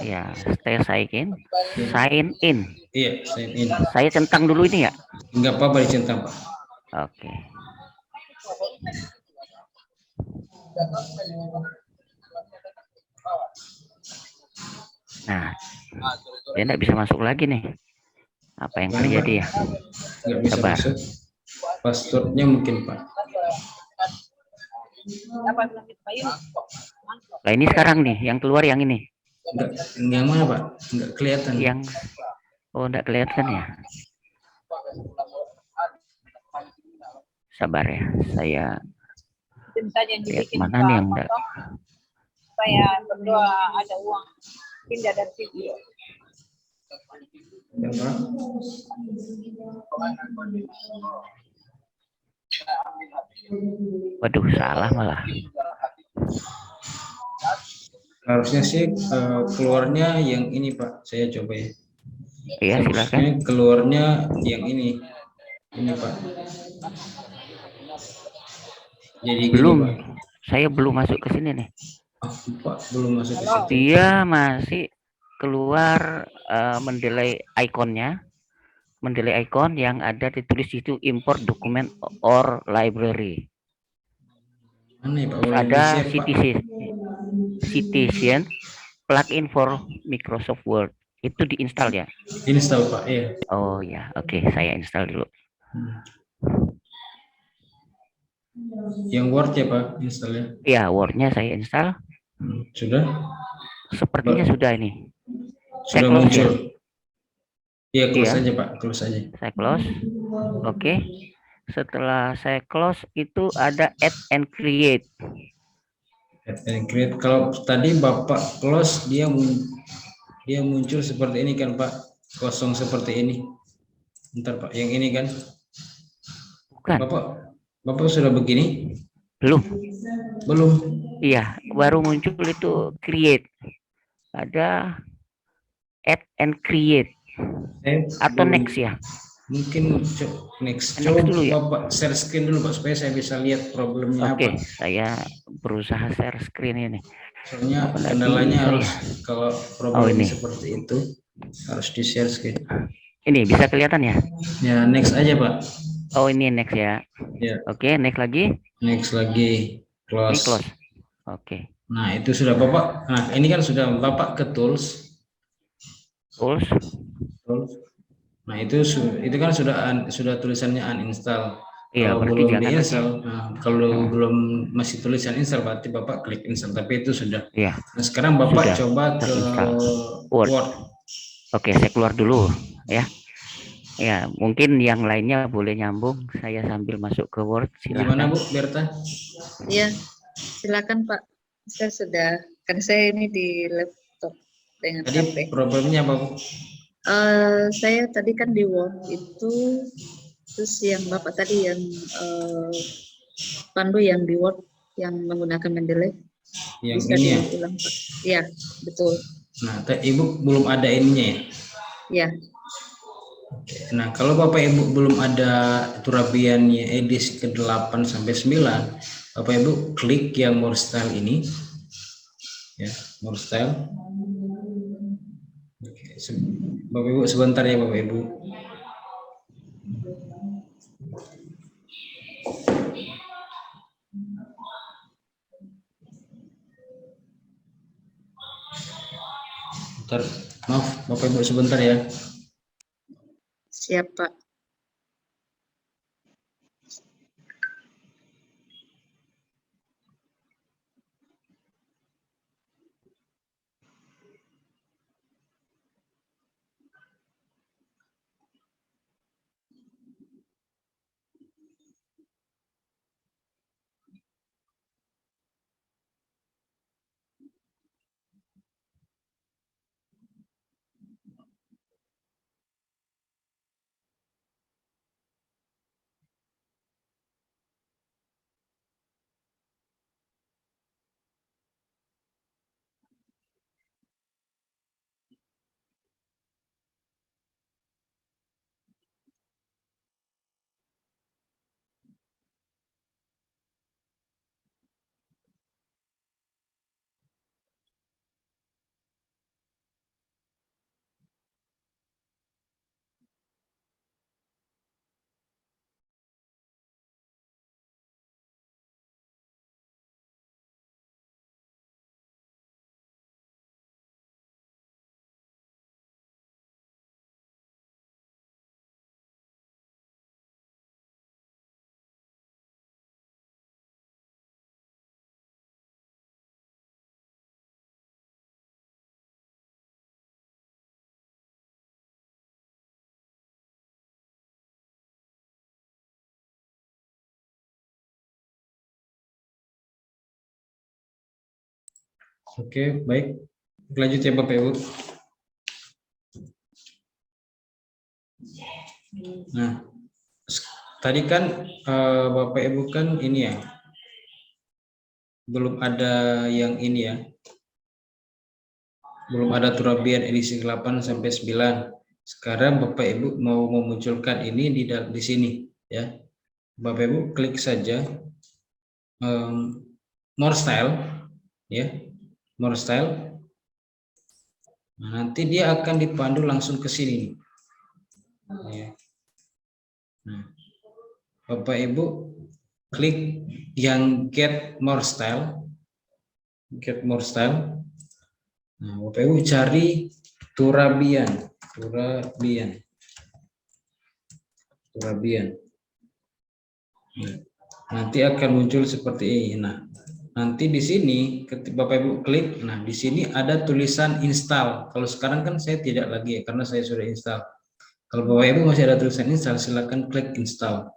Ya, saya sign in. Iya, sign in. Saya centang dulu ini ya? Enggak apa-apa dicentang Pak. Oke. Nah, Dia nggak bisa masuk lagi nih. Apa yang Gimana, Pak? terjadi ya? Nggak bisa Sabar. masuk. Passwordnya mungkin, Pak. Nah ini sekarang nih, yang keluar yang ini. Nggak, yang mana, Pak? Nggak kelihatan. Oh nggak kelihatan ya. Sabar ya, saya lihat mana nih yang enggak. Supaya berdoa ada uang pindah dari situ. Yang mana? Waduh, salah malah. Harusnya sih keluarnya yang ini, Pak. Saya coba ya. Iya, silakan. Keluarnya yang ini. Ini, Pak. Jadi Belum. gini, Pak. Saya belum masuk ke sini nih. Oh, Pak, belum masuk ke situ. Dia masih keluar mendelay ikonnya. Mendelay icon yang ada ditulis itu import document or library. Mana ya, Pak? Terus ada Citizen plugin for Microsoft Word. Itu diinstal ya? Install, Pak, ya. Oh ya, oke, saya install dulu. Yang Word ya, Pak, installnya? Ya, Word-nya saya install. Sudah? Sepertinya sudah ini. Sudah Saya muncul. ya? Iya, close Iya. aja, Pak, close aja. Saya close. Oke. Setelah saya close itu ada add and create. Add and create. Kalau tadi Bapak close, dia muncul seperti ini kan, Pak? Kosong seperti ini. Bentar, Pak, yang ini kan? Bukan. Bapak sudah begini? Belum. Belum. Iya, baru muncul itu create. Ada add and create. Atau belum. next ya? Mungkin next. Next Coba dulu ya. Bapak share screen dulu, Pak, supaya saya bisa lihat problemnya apa. Oke, saya berusaha share screen ini. Soalnya kendalanya harus kalau problemnya ini. seperti itu harus di share screen. Ini bisa kelihatan ya? Ya, next aja, Pak. Oh, ini next ya. Ya. Oke, next lagi. Next lagi. Close. Ini close. Oke. Nah, itu sudah Bapak. Nah, ini kan sudah Bapak ke tools. Tools. Nah, itu kan sudah tulisannya uninstall. Iya, kalau berarti belum jangan diinstal, kalau belum masih tulisan install, berarti Bapak klik install. Tapi itu sudah. Iya. Nah, sekarang Bapak sudah coba ke Word. Oke, saya keluar dulu ya. Ya, mungkin yang lainnya boleh nyambung. Saya sambil masuk ke Word. Silakan. Gimana, Bu Berta? Iya, silakan Pak. Saya sudah, kan saya ini di laptop dengan Tadi HP. problemnya apa, Bu? Saya tadi kan di Word itu, terus yang Bapak tadi yang pandu yang di Word yang menggunakan Mendeley. Yang bisa ini ya? diulang, Pak. Iya, betul. Nah, Ibu belum ada ininya ya? Iya. Nah, kalau Bapak Ibu belum ada turabiannya edisi ke-8 sampai 9, Bapak Ibu klik yang more style ini. Ya, more style. Oke, Bapak Ibu sebentar ya, Bapak Ibu. Bentar, maaf Bapak Ibu sebentar ya. Siap, Pak. Oke, baik. Lanjut ya Bapak Ibu. Nah, tadi kan Bapak Ibu kan ini ya, belum ada yang ini ya, belum ada Turabian edisi 8 sampai 9. Sekarang Bapak Ibu mau memunculkan ini di sini ya. Bapak Ibu klik saja more style ya, more style. Nah, nanti dia akan dipandu langsung ke sini ya. Nah, Bapak Ibu klik yang get more style, Nah, Bapak Ibu cari Turabian. Nah, nanti akan muncul seperti ini. Nah, nanti di sini ketika Bapak Ibu klik, nah di sini ada tulisan install. Kalau sekarang kan saya tidak lagi ya, karena saya sudah install. Kalau Bapak Ibu masih ada tulisan install, silakan klik install.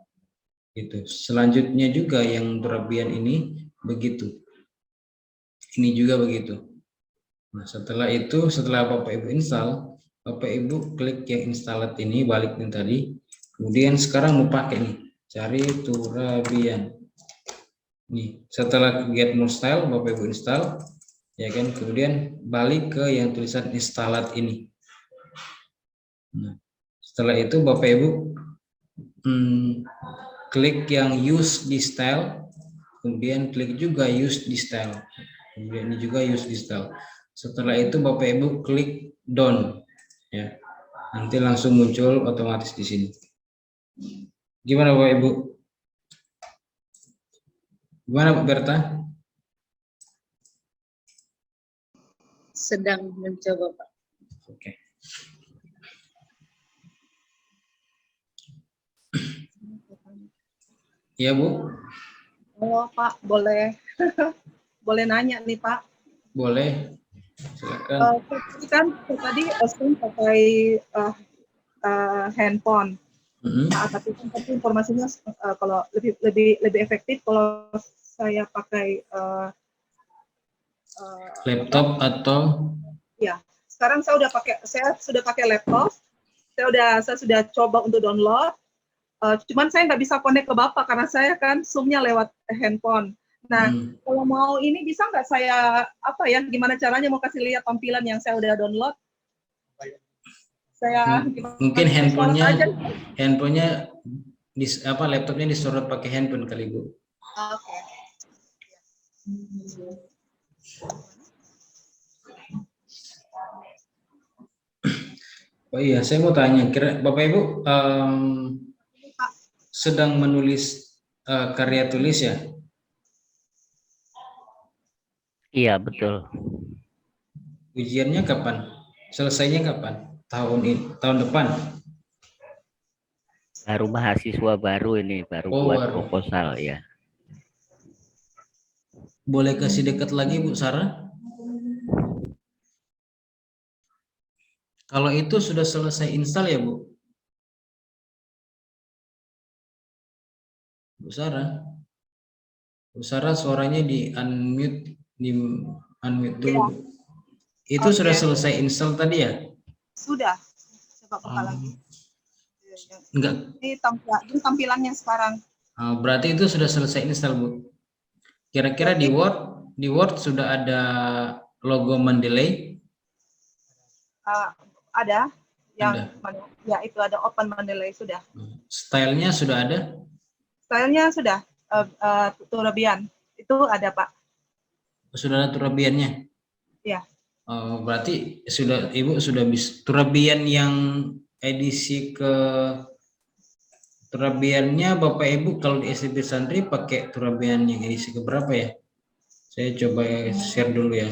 Gitu. Selanjutnya juga yang Turabian ini begitu. Ini juga begitu. Nah, setelah itu, setelah Bapak Ibu install, Bapak Ibu klik yang installed ini, balik nih tadi. Kemudian sekarang mau pakai nih, cari Turabian. Nih, setelah get more style, Bapak Ibu install, ya kan? Kemudian balik ke yang tulisan installed ini. Nah, setelah itu Bapak Ibu klik yang use this style, kemudian klik juga use this style. Kemudian ini juga use this style. Setelah itu Bapak Ibu klik done ya. Nanti langsung muncul otomatis di sini. Gimana Bapak Ibu? Gimana Bu Berta? Sedang mencoba, Pak. Oke. Iya Bu? Oh Pak, boleh boleh nanya nih Pak. Boleh. Silakan. Tadi Osman pakai handphone. Nah, tapi informasinya kalau lebih efektif kalau saya pakai laptop atau ya. Sekarang saya sudah pakai laptop. Saya sudah coba untuk download. Cuman saya nggak bisa connect ke Bapak karena saya kan Zoom-nya lewat handphone. Nah, kalau mau ini bisa nggak saya gimana caranya mau kasih lihat tampilan yang saya udah download? Mungkin handphonenya laptopnya disorot pakai handphone kali Bu. Oke. Oh iya, saya mau tanya, kira Bapak Ibu sedang menulis karya tulis ya? Iya, betul. Ujiannya kapan? Selesainya kapan? Tahun depan? Baru mahasiswa baru ini, buat proposal ya. Boleh kasih dekat lagi Bu Sarah? Kalau itu sudah selesai install ya Bu? Bu Sarah? Bu Sarah suaranya di unmute dulu. Ya. Itu sudah selesai install tadi ya? Sudah. Coba buka lagi. Enggak. Ini tampilannya sekarang. Berarti itu sudah selesai install Bu. Kira-kira di Word sudah ada logo Mendeley? Ada. Ya itu ada Open Mendeley sudah. Stylenya sudah ada? Stylenya sudah. Turabian itu ada Pak. Sudah ada Turabiannya? Iya. Berarti Ibu sudah bisa. Turabian yang edisi Turabiannya Bapak Ibu kalau di SMP Santri pakai Turabian yang edisi keberapa ya? Saya coba share dulu ya.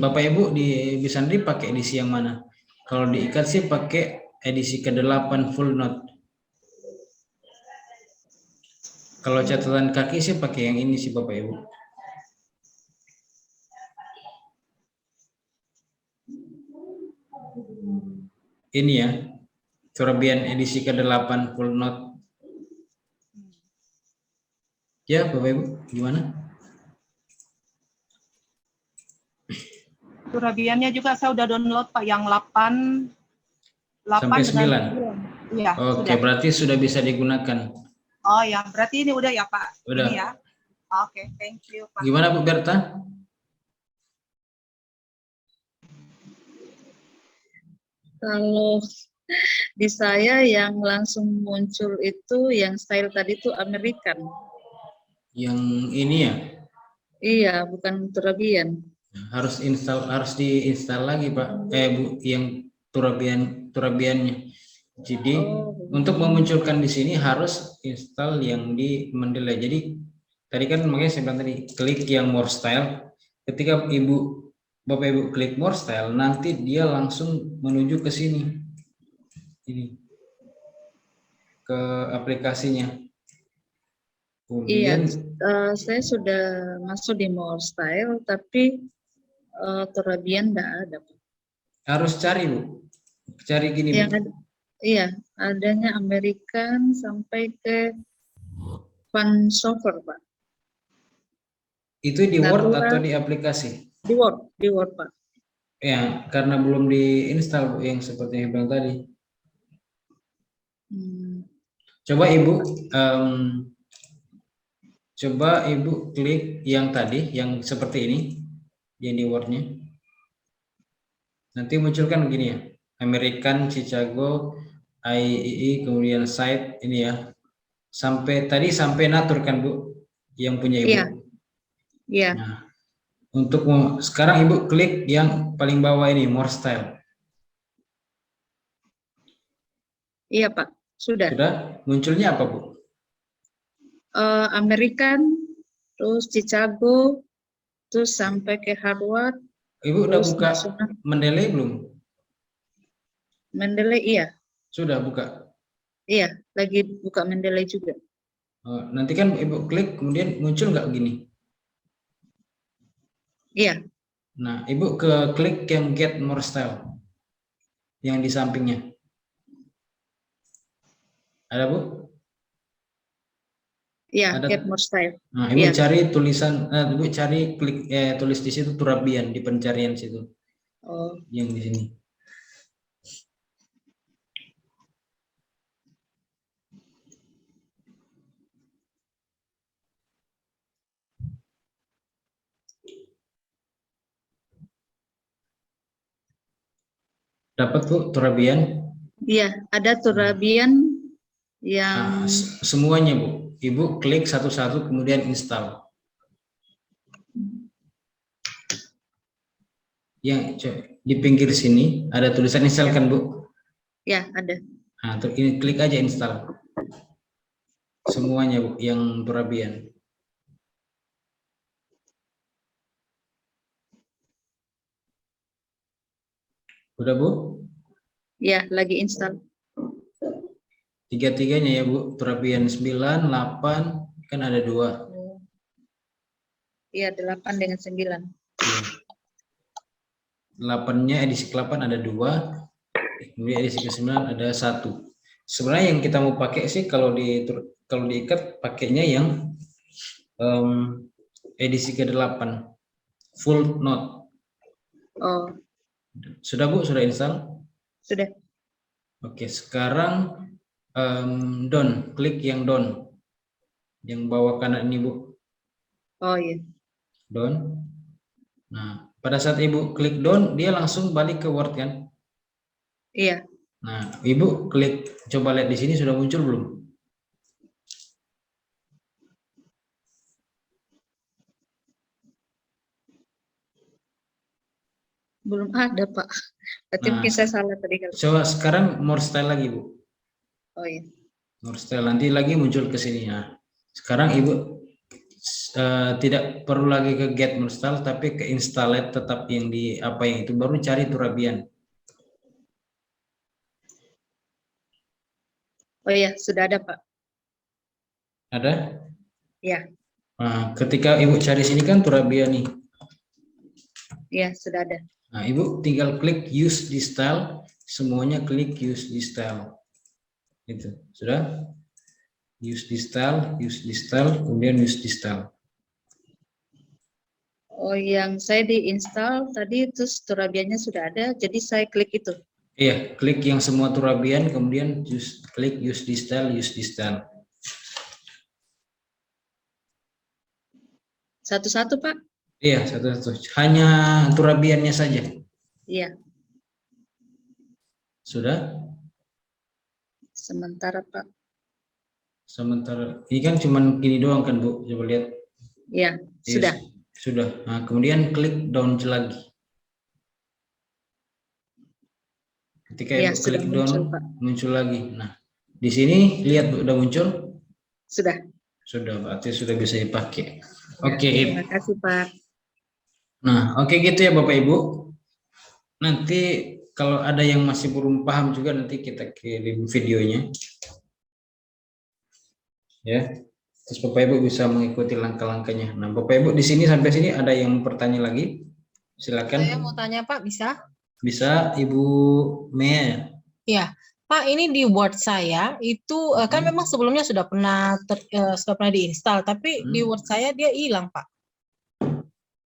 Bapak Ibu di Santri pakai edisi yang mana? Kalau di IKAT sih pakai edisi ke-8 full note. Kalau catatan kaki sih pakai yang ini sih Bapak Ibu. Ini ya, Turabian edisi ke-8 full note. Ya Bapak Ibu, gimana? Turabiannya juga saya udah download Pak yang 8 Sampai 9. Iya, Oke, sudah. berarti sudah bisa digunakan. Oh ya, berarti ini udah ya Pak. Udah. Ini ya. Oke, thank you Pak. Gimana Bu Berta? Kalau di saya yang langsung muncul itu yang style tadi itu American. Yang ini ya? Iya, bukan Turabian. Harus diinstal lagi Pak. Bu, yang Turabiannya. Jadi untuk memunculkan di sini harus install yang di Mendeley. Jadi tadi kan makanya saya bilang tadi klik yang more style. Ketika Bapak Ibu klik more style, nanti dia langsung menuju ke sini. Ini ke aplikasinya. Iya, Kemudian saya sudah masuk di more style, tapi Turabian enggak ada. harus cari Bu. Cari gini Yang Bu. ada, iya, adanya American sampai ke Fun Software, Pak. Itu di Word Natura. atau di aplikasi? Di Word, Pak. Ya, karena belum diinstal Bu, yang seperti yang bilang tadi. Coba Ibu klik yang tadi, yang seperti ini, yang di Word-nya. Nanti munculkan begini ya, American, Chicago, IEE, kemudian site ini ya. Sampai natur kan Bu, yang punya Ibu. Iya. Iya. Nah, untuk sekarang Ibu klik yang paling bawah ini, more style. Iya Pak, sudah. Sudah? Munculnya apa Bu? American, terus Chicago, terus sampai ke Harvard. Ibu udah buka Mendeley belum? Mendeley iya. Sudah buka? Iya, lagi buka Mendeley juga. Nanti kan Ibu klik, kemudian muncul nggak begini? Iya. Nah, Ibu klik yang get more style. Yang di sampingnya. Ada Bu? Iya, Ada. get more style. Nah, Ibu Iya. cari tulisan, Ibu cari tulis di situ Turabian di pencarian situ. Oh. Yang di sini. Dapat Bu Turabian? Iya, ada Turabian yang semuanya Bu. Ibu klik satu-satu kemudian install. Yang di pinggir sini ada tulisan install kan Bu? Ya, ada. Nah, ini klik aja install. Semuanya Bu, yang Turabian. Udah Bu? Ya, lagi install. Tiga-tiganya ya Bu, Turabian 9, 8, kan ada 2. Iya, 8 dengan 9. 8-nya edisi ke-8 ada 2, kemudian edisi ke-9 ada 1. Sebenarnya yang kita mau pakai sih kalau diikat pakainya yang edisi ke-8, full note. Oh. Sudah Bu, sudah install? Sudah. Oke, sekarang down, klik yang down, yang bawah kanan ini Bu. Oh iya. Down. Nah, pada saat Ibu klik down, dia langsung balik ke Word kan? Iya. Nah, Ibu klik, coba lihat di sini sudah muncul belum? Belum ada Pak. Berarti mungkin saya salah tadi. Coba sekarang more style lagi Bu. Oh iya. More style, nanti lagi muncul ke sini ya. Sekarang Ibu tidak perlu lagi ke get more style, tapi ke install tetap yang di apa yang itu, baru cari Turabian. Oh iya, sudah ada Pak. Ada? Ya. Nah, ketika Ibu cari sini kan Turabian nih. Iya, sudah ada. Nah, Ibu tinggal klik use this style, semuanya klik use this style. Itu, sudah? Use this style, kemudian use this style. Oh, yang saya diinstal tadi terus Turabiannya sudah ada, jadi saya klik itu. Iya, klik yang semua Turabian, kemudian klik use this style, use this style. Satu-satu, Pak? Iya, satu-satu. Hanya Turabiannya saja. Iya. Sudah? Sementara, Pak. Sementara ini kan cuman gini doang kan, Bu? Coba lihat. Iya, Yes, sudah. sudah. Nah, kemudian klik down lagi. Ketika Iya, Ibu sudah klik muncul, down, Pak. muncul lagi. Nah, di sini lihat Bu, udah muncul? Sudah. Sudah, berarti sudah bisa dipakai. Ya, Oke. terima kasih, Pak. Nah, oke gitu ya Bapak Ibu. Nanti kalau ada yang masih belum paham juga nanti kita kirim videonya. Ya. Terus Bapak Ibu bisa mengikuti langkah-langkahnya. Nah, Bapak Ibu di sini sampai sini ada yang mau bertanya lagi? Silakan. Saya mau tanya Pak, bisa? Bisa Ibu Mea. Ya, Pak, ini di Word saya itu kan memang sebelumnya sudah pernah diinstal, tapi di Word saya dia hilang, Pak.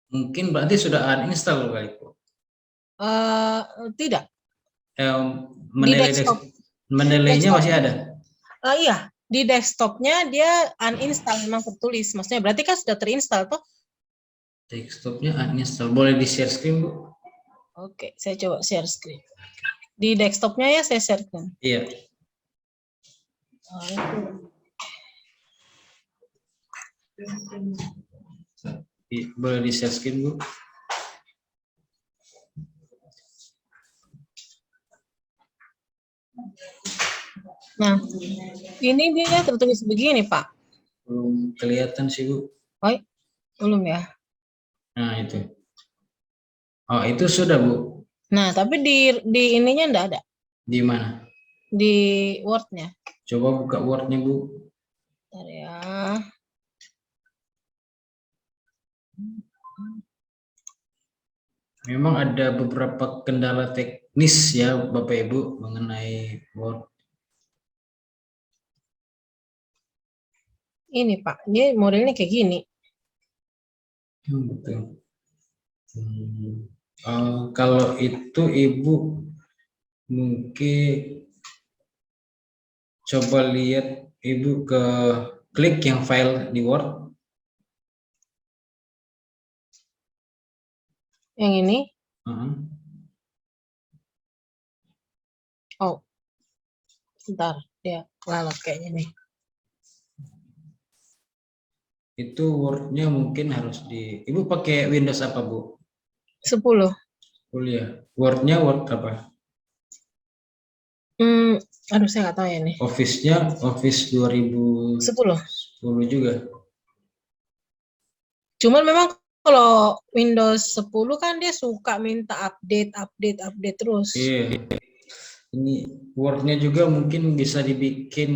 Mungkin berarti sudah uninstall kali, Bu. Tidak. Mendelainya masih ada. Iya, di desktopnya dia uninstall memang tertulis. Maksudnya berarti kan sudah terinstall toh? Desktopnya uninstall. Boleh di share screen, Bu? Oke, saya coba share screen. Di desktopnya ya saya share screen. Iya. Boleh di share screen, Bu? Nah, ini dia tertulis begini, Pak. Belum kelihatan sih, Bu. Oh, belum ya? Nah, itu. Oh, itu sudah, Bu. Nah, tapi di ininya enggak ada. Di mana? Di Word-nya. Coba buka Word-nya, Bu. Bentar ya. Memang ada beberapa kendala teknis ya, Bapak Ibu, mengenai Word. Ini, Pak. Dia modelnya kayak gini. Betul. Kalau itu Ibu mungkin coba lihat Ibu ke klik yang file di Word. Yang ini? Oh, sebentar. Dia lalat kayaknya nih. Itu Word-nya mungkin harus Ibu pakai Windows apa, Bu? 10. 10 ya. Word-nya Word apa? Aduh, saya nggak tahu ya nih. Office-nya Office 2010 juga. Cuman memang kalau Windows 10 kan dia suka minta update terus. Iya. Ini Word-nya juga mungkin bisa dibikin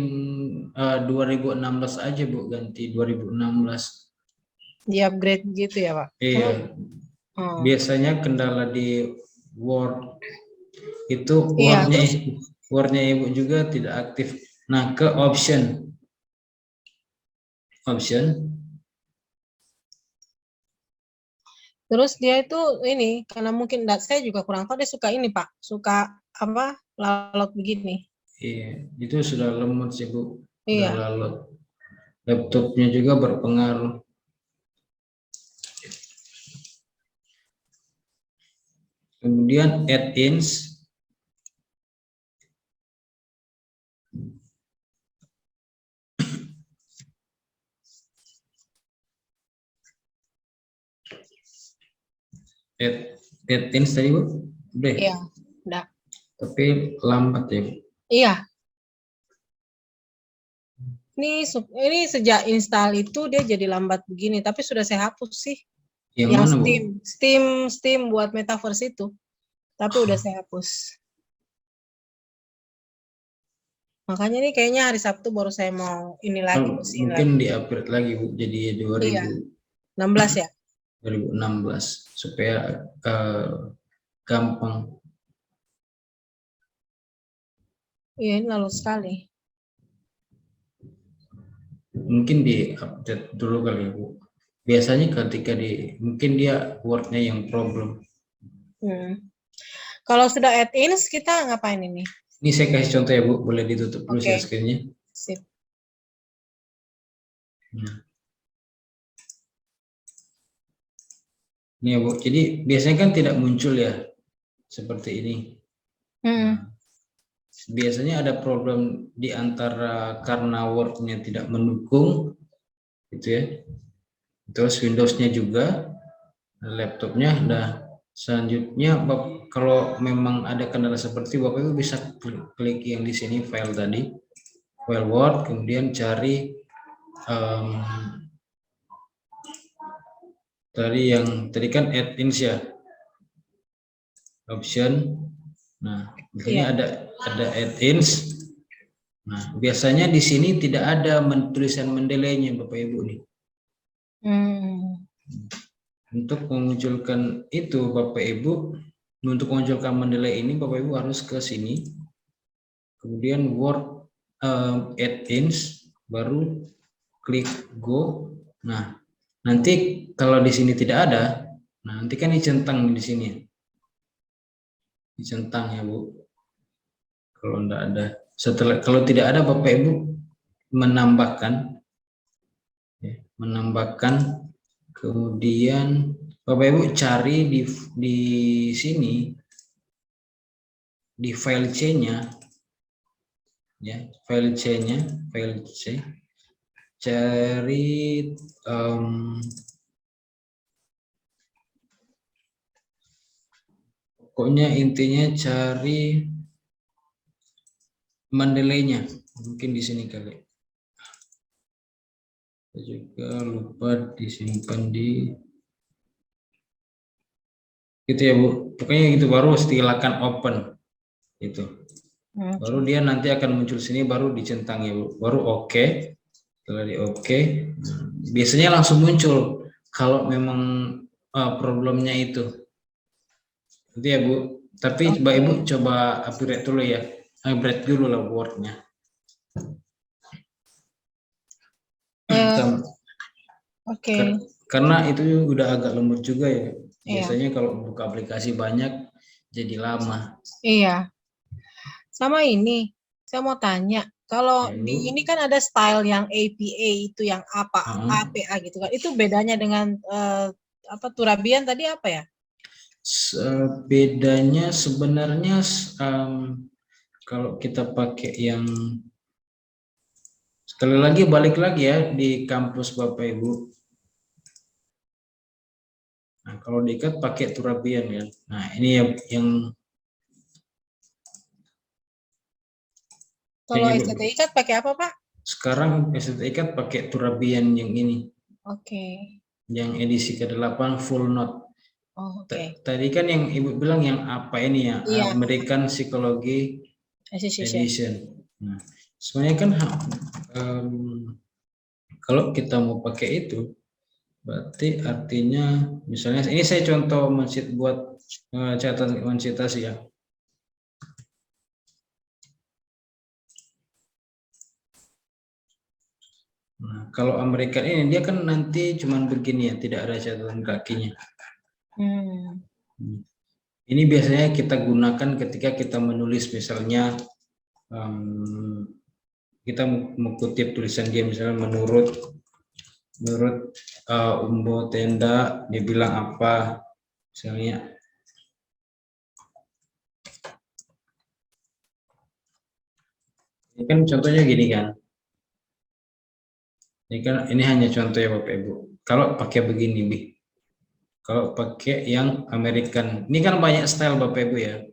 2016 aja, Bu, ganti 2016. Di upgrade gitu ya, Pak? Iya. Biasanya kendala di Word itu Word-nya Ibu juga tidak aktif. Nah, ke option. Terus dia itu ini karena mungkin saya juga kurang tahu, dia suka ini, Pak. Suka apa? Lalat begini. Iya, itu sudah lemot sih, Bu. Iya. Lalat. Laptopnya juga berpengaruh. Kemudian add-ins. Add-ins tadi, Bu? Udah. Iya, udah. Tapi lambat ya, Bu? Iya. Ini sejak install itu dia jadi lambat begini, tapi sudah saya hapus sih. Yang mana, Bu? Steam buat Metaverse itu. Tapi udah saya hapus. Makanya nih kayaknya hari Sabtu baru saya mau ini lagi. Mungkin di-upgrade lagi, Bu, jadi 2016 ya? 2016 supaya gampang. Iya, ini lalu sekali. Mungkin di-update dulu kali, Bu. biasanya ketika mungkin dia Word-nya yang problem. Kalau sudah add-ins kita ngapain ini? Ini saya kasih contoh ya Bu, boleh ditutup dulu Oke. share screen-nya. Sip. Nah. Ini ya Bu, jadi biasanya kan tidak muncul ya seperti ini. Biasanya ada problem di antara karena Word-nya tidak mendukung, gitu ya. Terus Windows-nya juga, laptopnya. Nah, selanjutnya kalau memang ada kendala seperti Bapak Ibu bisa klik yang di sini file tadi, file Word, kemudian cari tadi kan add-ins ya, option. Nah, di sini ada add-ins. Nah, biasanya di sini tidak ada tulisan mendelainya Bapak Ibu nih. Untuk memunculkan itu Bapak Ibu, untuk memunculkan mendelay ini Bapak Ibu harus ke sini. Kemudian Word add-ins, baru klik go. Nah, nanti kalau di sini tidak ada, nah nanti kan dicentang di sini. Dicentang ya Bu. Kalau enggak ada. Kalau tidak ada Bapak Ibu menambahkan, kemudian Bapak Ibu cari di sini di file C-nya ya, file C-nya, file C, cari pokoknya intinya cari mendelainya, mungkin di sini kali. Saya juga lupa disimpan di gitu ya Bu. Pokoknya gitu, baru silakan open itu. Baru dia nanti akan muncul sini, baru dicentang ya Bu. Baru oke. Setelah di oke, biasanya langsung muncul kalau memang problemnya itu. Itu ya Bu. Tapi Mbak Ibu coba upgrade dulu ya. Upgrade dulu lah Word-nya. Oke. Karena itu udah agak lembut juga ya. Biasanya kalau buka aplikasi banyak jadi lama. Iya. Sama ini, saya mau tanya, kalau di ini kan ada style yang APA itu yang APA gitu kan. Itu bedanya dengan Turabian tadi apa ya? Bedanya sebenarnya kalau kita pakai yang sekali lagi balik lagi ya di kampus Bapak Ibu. Nah, kalau diikat pakai Turabian ya. Nah, ini yang kalau STT ikat pakai apa, Pak? Sekarang STT ikat pakai Turabian yang ini. Oke. Yang edisi ke-8 full note. Oh, oke. Tadi kan yang Ibu bilang yang apa ini ya? Iya. American Psychology Edition. Nah, sebenarnya kan kalau kita mau pakai itu, berarti artinya misalnya ini saya contoh buat catatan mensitasi ya. Nah, kalau American ini dia kan nanti cuman begini ya, tidak ada catatan kakinya. Ini biasanya kita gunakan ketika kita menulis misalnya kita mengutip tulisan dia misalnya menurut Umbo Tenda dia bilang apa misalnya. Ini kan contohnya gini kan. Ini hanya contoh ya Bapak Ibu. Kalau pakai begini Bi. Kalau pakai yang American, ini kan banyak style Bapak Ibu ya.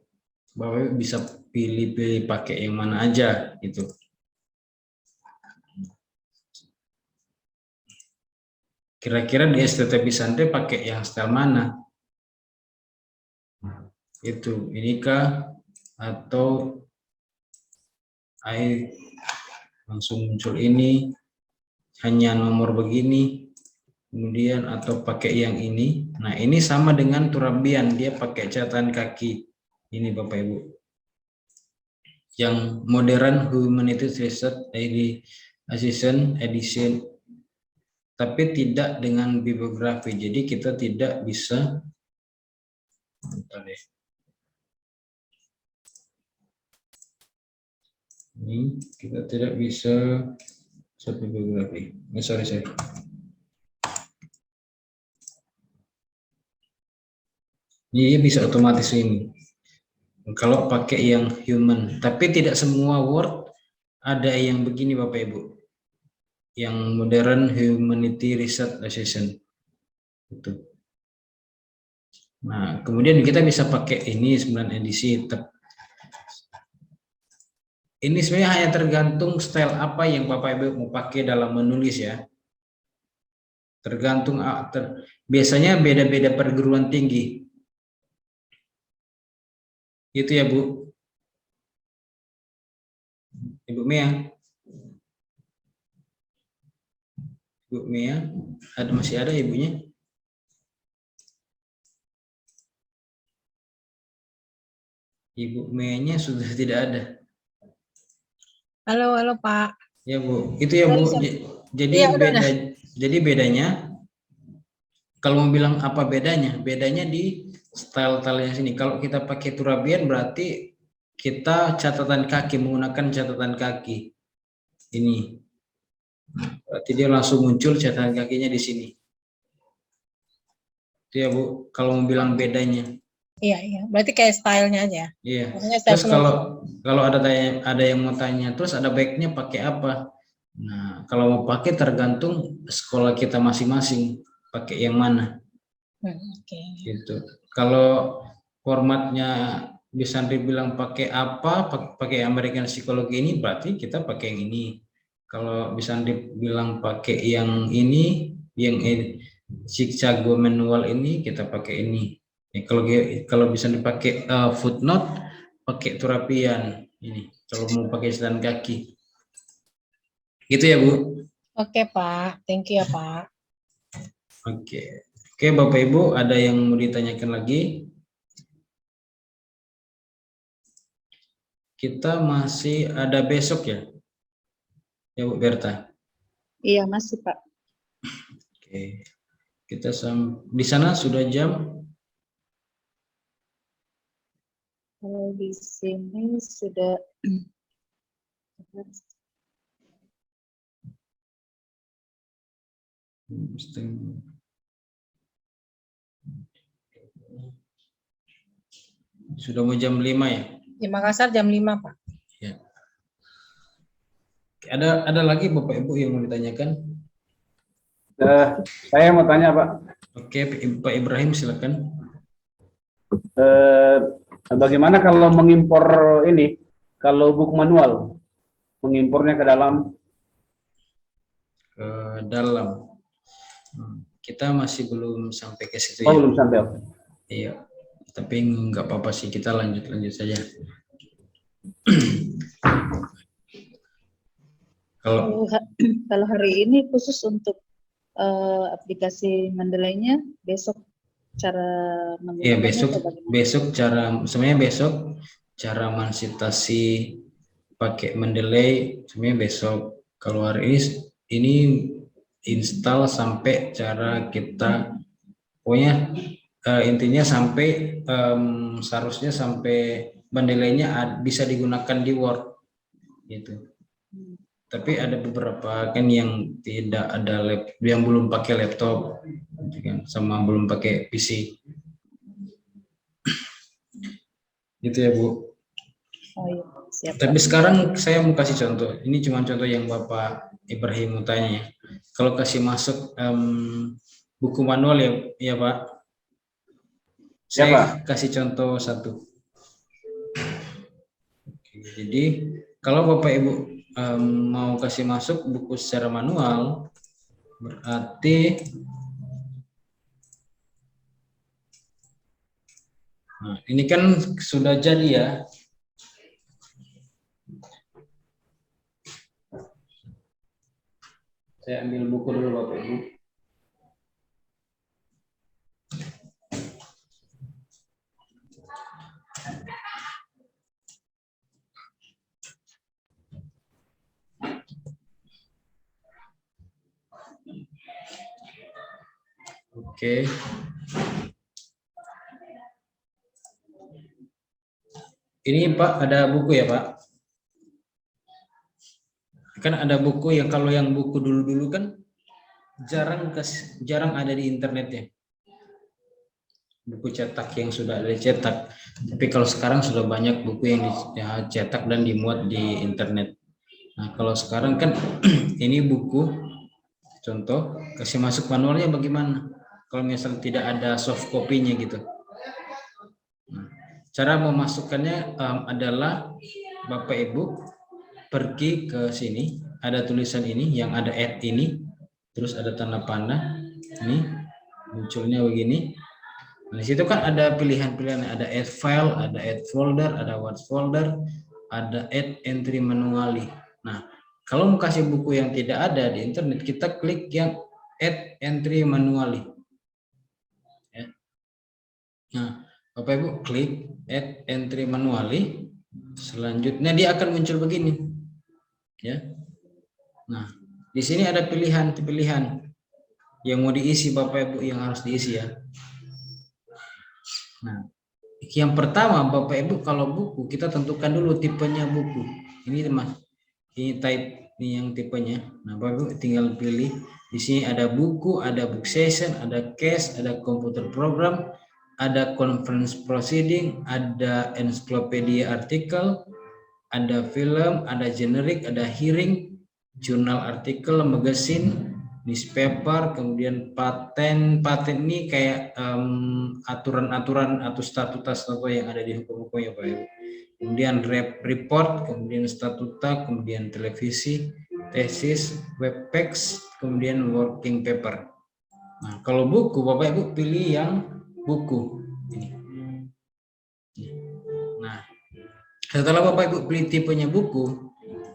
Bapak Ibu bisa pilih-pilih pakai yang mana aja gitu. Kira-kira di STT Bisante pakai yang style mana? Itu inikah atau langsung muncul ini hanya nomor begini kemudian atau pakai yang ini. Nah, ini sama dengan Turabian, dia pakai catatan kaki. Ini Bapak Ibu. Yang Modern Humanities Research Assistant Edition tapi tidak dengan bibliografi. Jadi kita tidak bisa, bentar deh. Ini kita tidak bisa bibliografi. Sorry. Ini bisa otomatis ini. Kalau pakai yang human, tapi tidak semua Word ada yang begini Bapak Ibu. Yang modern humanity research assessment itu. Nah, kemudian kita bisa pakai ini 9 edisi. Ini sebenarnya hanya tergantung style apa yang Bapak Ibu mau pakai dalam menulis ya. Tergantung biasanya beda-beda perguruan tinggi. Itu ya Bu. Ibu Mia. Bu Mia, masih ada ibunya? Ibu Mia-nya sudah tidak ada. Halo Pak. Ya Bu, itu ya Bu. Jadi Iya, jadi bedanya, kalau mau bilang apa bedanya? Bedanya di style-style yang sini. Kalau kita pakai Turabian berarti kita catatan kaki, menggunakan catatan kaki. Ini. Berarti dia langsung muncul catatan kakinya di sini. Itu ya Bu, kalau mau bilang bedanya. Iya. Berarti kayak stylenya aja. Iya. Maksudnya Terus kalau ada yang mau tanya, terus ada baiknya pakai apa? Nah, kalau mau pakai tergantung sekolah kita masing-masing, pakai yang mana. Gitu. Kalau formatnya bisa dibilang pakai apa, pakai American Psychology ini, berarti kita pakai yang ini. Kalau bisa dibilang pakai yang ini, yang Chicago Manual ini, kita pakai ini. Ya, kalau bisa dipakai footnote, pakai Turabian ini. Kalau mau pakai catatan kaki, gitu ya Bu. Oke Pak, thank you ya Pak. Oke, Bapak Ibu, ada yang mau ditanyakan lagi? Kita masih ada besok ya, Bu Berta? Iya masih Pak. Oke, kita di sana sudah jam? Kalau di sini sudah Sudah mau jam 5 ya? Di Makassar jam 5 Pak. Ya. Ada lagi Bapak Ibu yang mau ditanyakan? Saya mau tanya Pak. Oke, Pak Ibrahim silakan. Bagaimana kalau mengimpor ini, kalau buku manual, mengimpornya ke dalam? Kita masih belum sampai ke situ ya? Belum sampai. Iya, tapi nggak apa-apa sih, kita lanjut saja. Kalau hari ini khusus untuk aplikasi Mendeley-nya, besok cara menggunakannya. Iya, besok cara mensitasi pakai Mendeley sebenarnya besok. Kalau hari ini install sampai cara kita, pokoknya intinya sampai seharusnya sampai Mendeley-nya bisa digunakan di Word gitu. Tapi ada beberapa kan yang tidak ada yang belum pakai laptop sama belum pakai PC. Gitu ya Bu. Oh iya, siap. Tapi sekarang saya mau kasih contoh. Ini cuma contoh yang Bapak Ibrahim mau tanya. Kalau kasih masuk buku manual ya Pak. Saya kasih contoh satu. Oke, jadi kalau Bapak Ibu mau kasih masuk buku secara manual, berarti ini kan sudah jadi ya. Saya ambil buku dulu Bapak Ibu. Oke. Ini Pak, ada buku ya Pak? Kan ada buku yang kalau yang buku dulu-dulu kan jarang ada di internet ya. Buku cetak yang sudah ada dicetak. Tapi kalau sekarang sudah banyak buku yang dicetak dan dimuat di internet. Nah, kalau sekarang kan ini buku contoh, kasih masuk manualnya bagaimana? Kalau misalnya tidak ada soft copy-nya gitu. Nah, cara memasukkannya adalah Bapak Ibu pergi ke sini, ada tulisan ini yang ada add ini, terus ada tanda panah, ini munculnya begini. Nah, di situ kan ada pilihan-pilihan, ada add file, ada add folder, ada what folder, ada add entry manually. Nah, kalau mau kasih buku yang tidak ada di internet, kita klik yang add entry manually. Ya. Nah, Bapak Ibu klik add entry manually, selanjutnya dia akan muncul begini. Ya. Nah, di sini ada pilihan-pilihan yang mau diisi Bapak Ibu, yang harus diisi ya. Nah, yang pertama Bapak Ibu kalau buku kita tentukan dulu tipenya buku. Ini Mas, ini type ini yang tipenya. Nah, Bapak Ibu tinggal pilih. Di sini ada buku, ada book session, ada case, ada computer program, ada conference proceeding, ada encyclopedia artikel, ada film, ada generic, ada hearing, jurnal artikel, magazine, newspaper, kemudian paten ini kayak aturan-aturan atau statuta yang ada di hukum-hukum ya Pak Ibu. Kemudian report, kemudian statuta, kemudian televisi, tesis, webpage, kemudian working paper. Nah, kalau buku Bapak Ibu pilih yang buku ini. Nah, setelah Bapak Ibu pilih tipenya buku,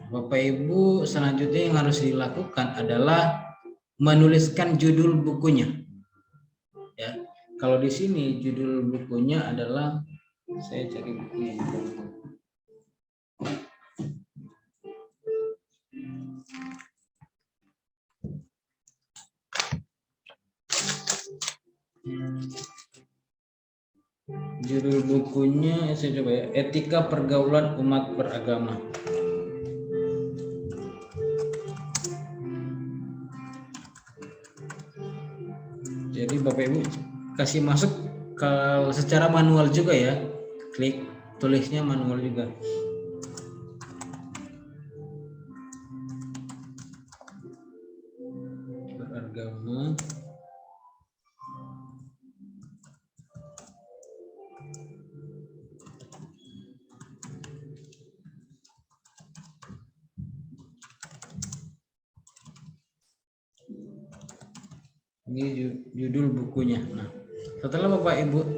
Bapak Ibu selanjutnya yang harus dilakukan adalah menuliskan judul bukunya. Ya, kalau di sini judul bukunya adalah, saya cari bukunya. Judul bukunya saya coba ya, Etika Pergaulan Umat Beragama. Jadi Bapak Ibu kasih masuk kalau secara manual juga ya, klik tulisnya manual juga. Beragama. Ini judul bukunya. Nah, setelah Bapak Ibu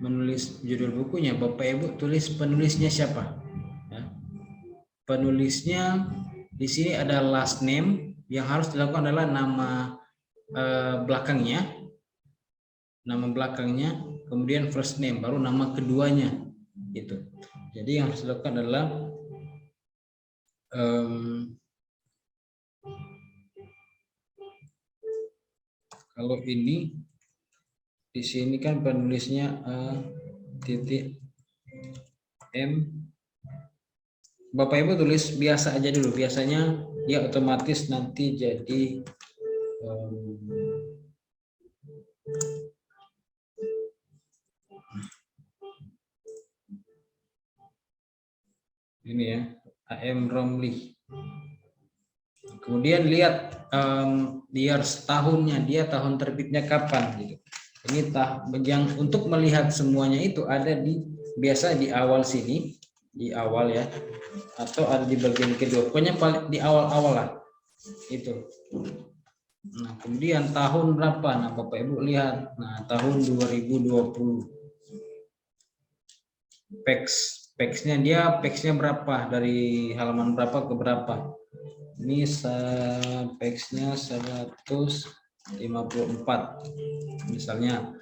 menulis judul bukunya, Bapak Ibu tulis penulisnya siapa. Ya. Penulisnya di sini ada last name, yang harus dilakukan adalah nama belakangnya, kemudian first name, baru nama keduanya, gitu. Jadi yang harus dilakukan adalah kalau ini di sini kan penulisnya .m. Bapak Ibu tulis biasa aja dulu. Biasanya dia otomatis nanti jadi ini ya, AM Romli. Kemudian lihat tahunnya, dia tahun terbitnya kapan gitu. Ini yang untuk melihat semuanya itu ada biasa di awal sini, di awal ya, atau ada di bagian kedua. Pokoknya paling di awal-awal lah itu. Nah, kemudian tahun berapa? Nah, Bapak Ibu lihat. Nah, tahun 2020. Peksnya berapa, dari halaman berapa ke berapa. Ini peksnya 154. Misalnya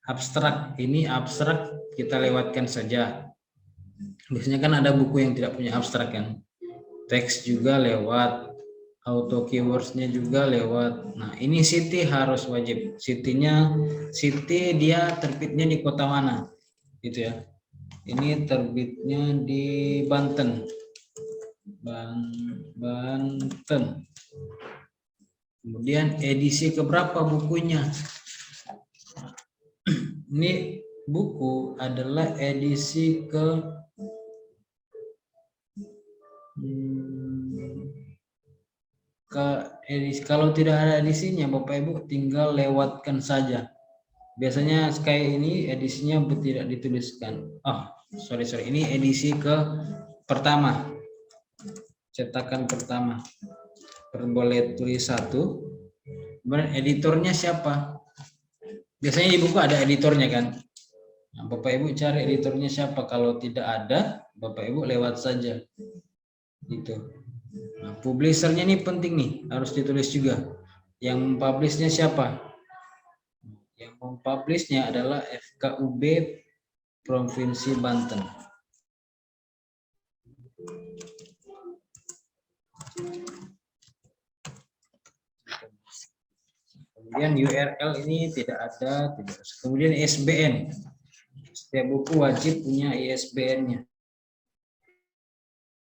abstrak, ini abstrak kita lewatkan saja. Biasanya kan ada buku yang tidak punya abstrak kan. Teks juga lewat. auto keywords-nya juga lewat. Nah, ini Siti harus wajib. Siti dia terbitnya di kota mana? Gitu ya. Ini terbitnya di Banten. Banten. Kemudian edisi keberapa bukunya? Ini buku adalah edisi kalau tidak ada edisinya, Bapak Ibu tinggal lewatkan saja. Biasanya kayak ini edisinya tidak dituliskan. Sorry, ini edisi pertama, cetakan pertama. Boleh tulis 1. Kemudian editornya siapa? Biasanya di buku ada editornya kan. Nah, Bapak Ibu cari editornya siapa. Kalau tidak ada, Bapak Ibu lewat saja. Gitu. Nah, publishernya ini penting nih, harus ditulis juga. Yang mempublishnya siapa? Yang mempublishnya adalah FKUB Provinsi Banten. Kemudian URL ini tidak ada. Kemudian ISBN. Setiap buku wajib punya ISBN-nya.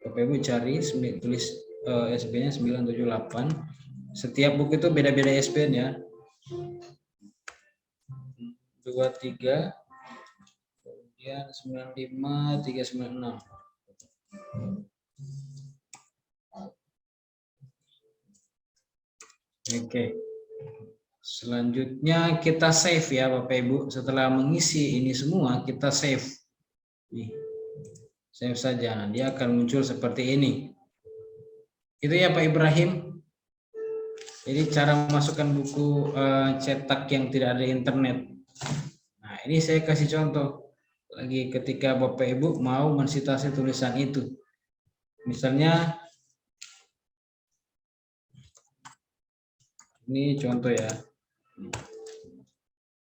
Bapak Ibu cari, tulis ISBN-nya 978. Setiap buku itu beda-beda ISBN ya. 23, kemudian 95, 396. Oke. Selanjutnya kita save ya Bapak Ibu. Setelah mengisi ini semua kita save. Nih. Save saja. Dia akan muncul seperti ini. Itu ya Pak Ibrahim. Jadi cara memasukkan buku cetak yang tidak ada internet. Nah, ini saya kasih contoh lagi ketika Bapak Ibu mau mensitasi tulisan itu. Misalnya ini contoh ya.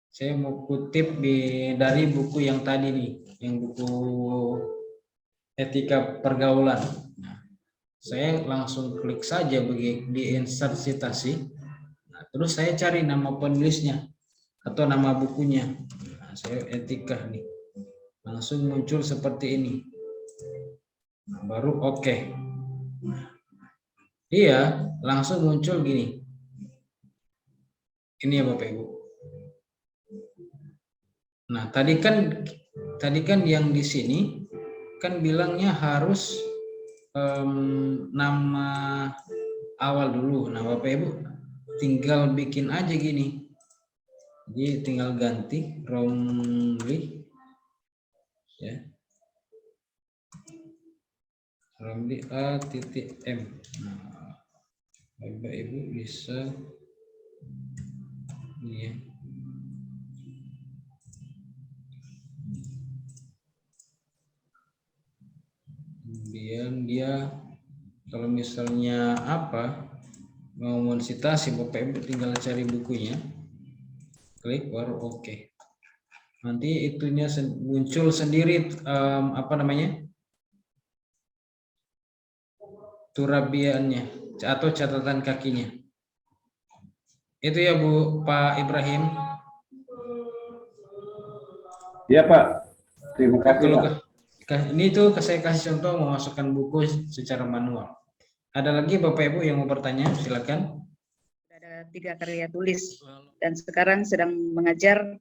Saya mau kutip dari buku yang tadi nih, yang buku etika pergaulan. Nah, saya langsung klik saja di insert citasi. Nah, terus saya cari nama penulisnya atau nama bukunya. Nah, saya etika nih. Langsung muncul seperti ini. Nah, baru oke. Iya, langsung muncul gini. Ini ya Bapak Ibu. Nah, tadi kan yang di sini kan bilangnya harus nama awal dulu. Nah, Bapak Ibu tinggal bikin aja gini. Jadi tinggal ganti Romli ya. Romli A.M. Nah, Bapak Ibu bisa ini ya. Kemudian dia kalau misalnya mau mensitasi, Bapak Ibu tinggal cari bukunya, klik baru oke. Nanti itunya muncul sendiri turabiannya atau catatan kakinya. Itu ya Pak Ibrahim. Iya Pak. Terima kasih Pak. Ini tuh saya kasih contoh memasukkan buku secara manual. Ada lagi Bapak Ibu yang mau bertanya? Silakan. Ada 3 karya tulis dan sekarang sedang mengajar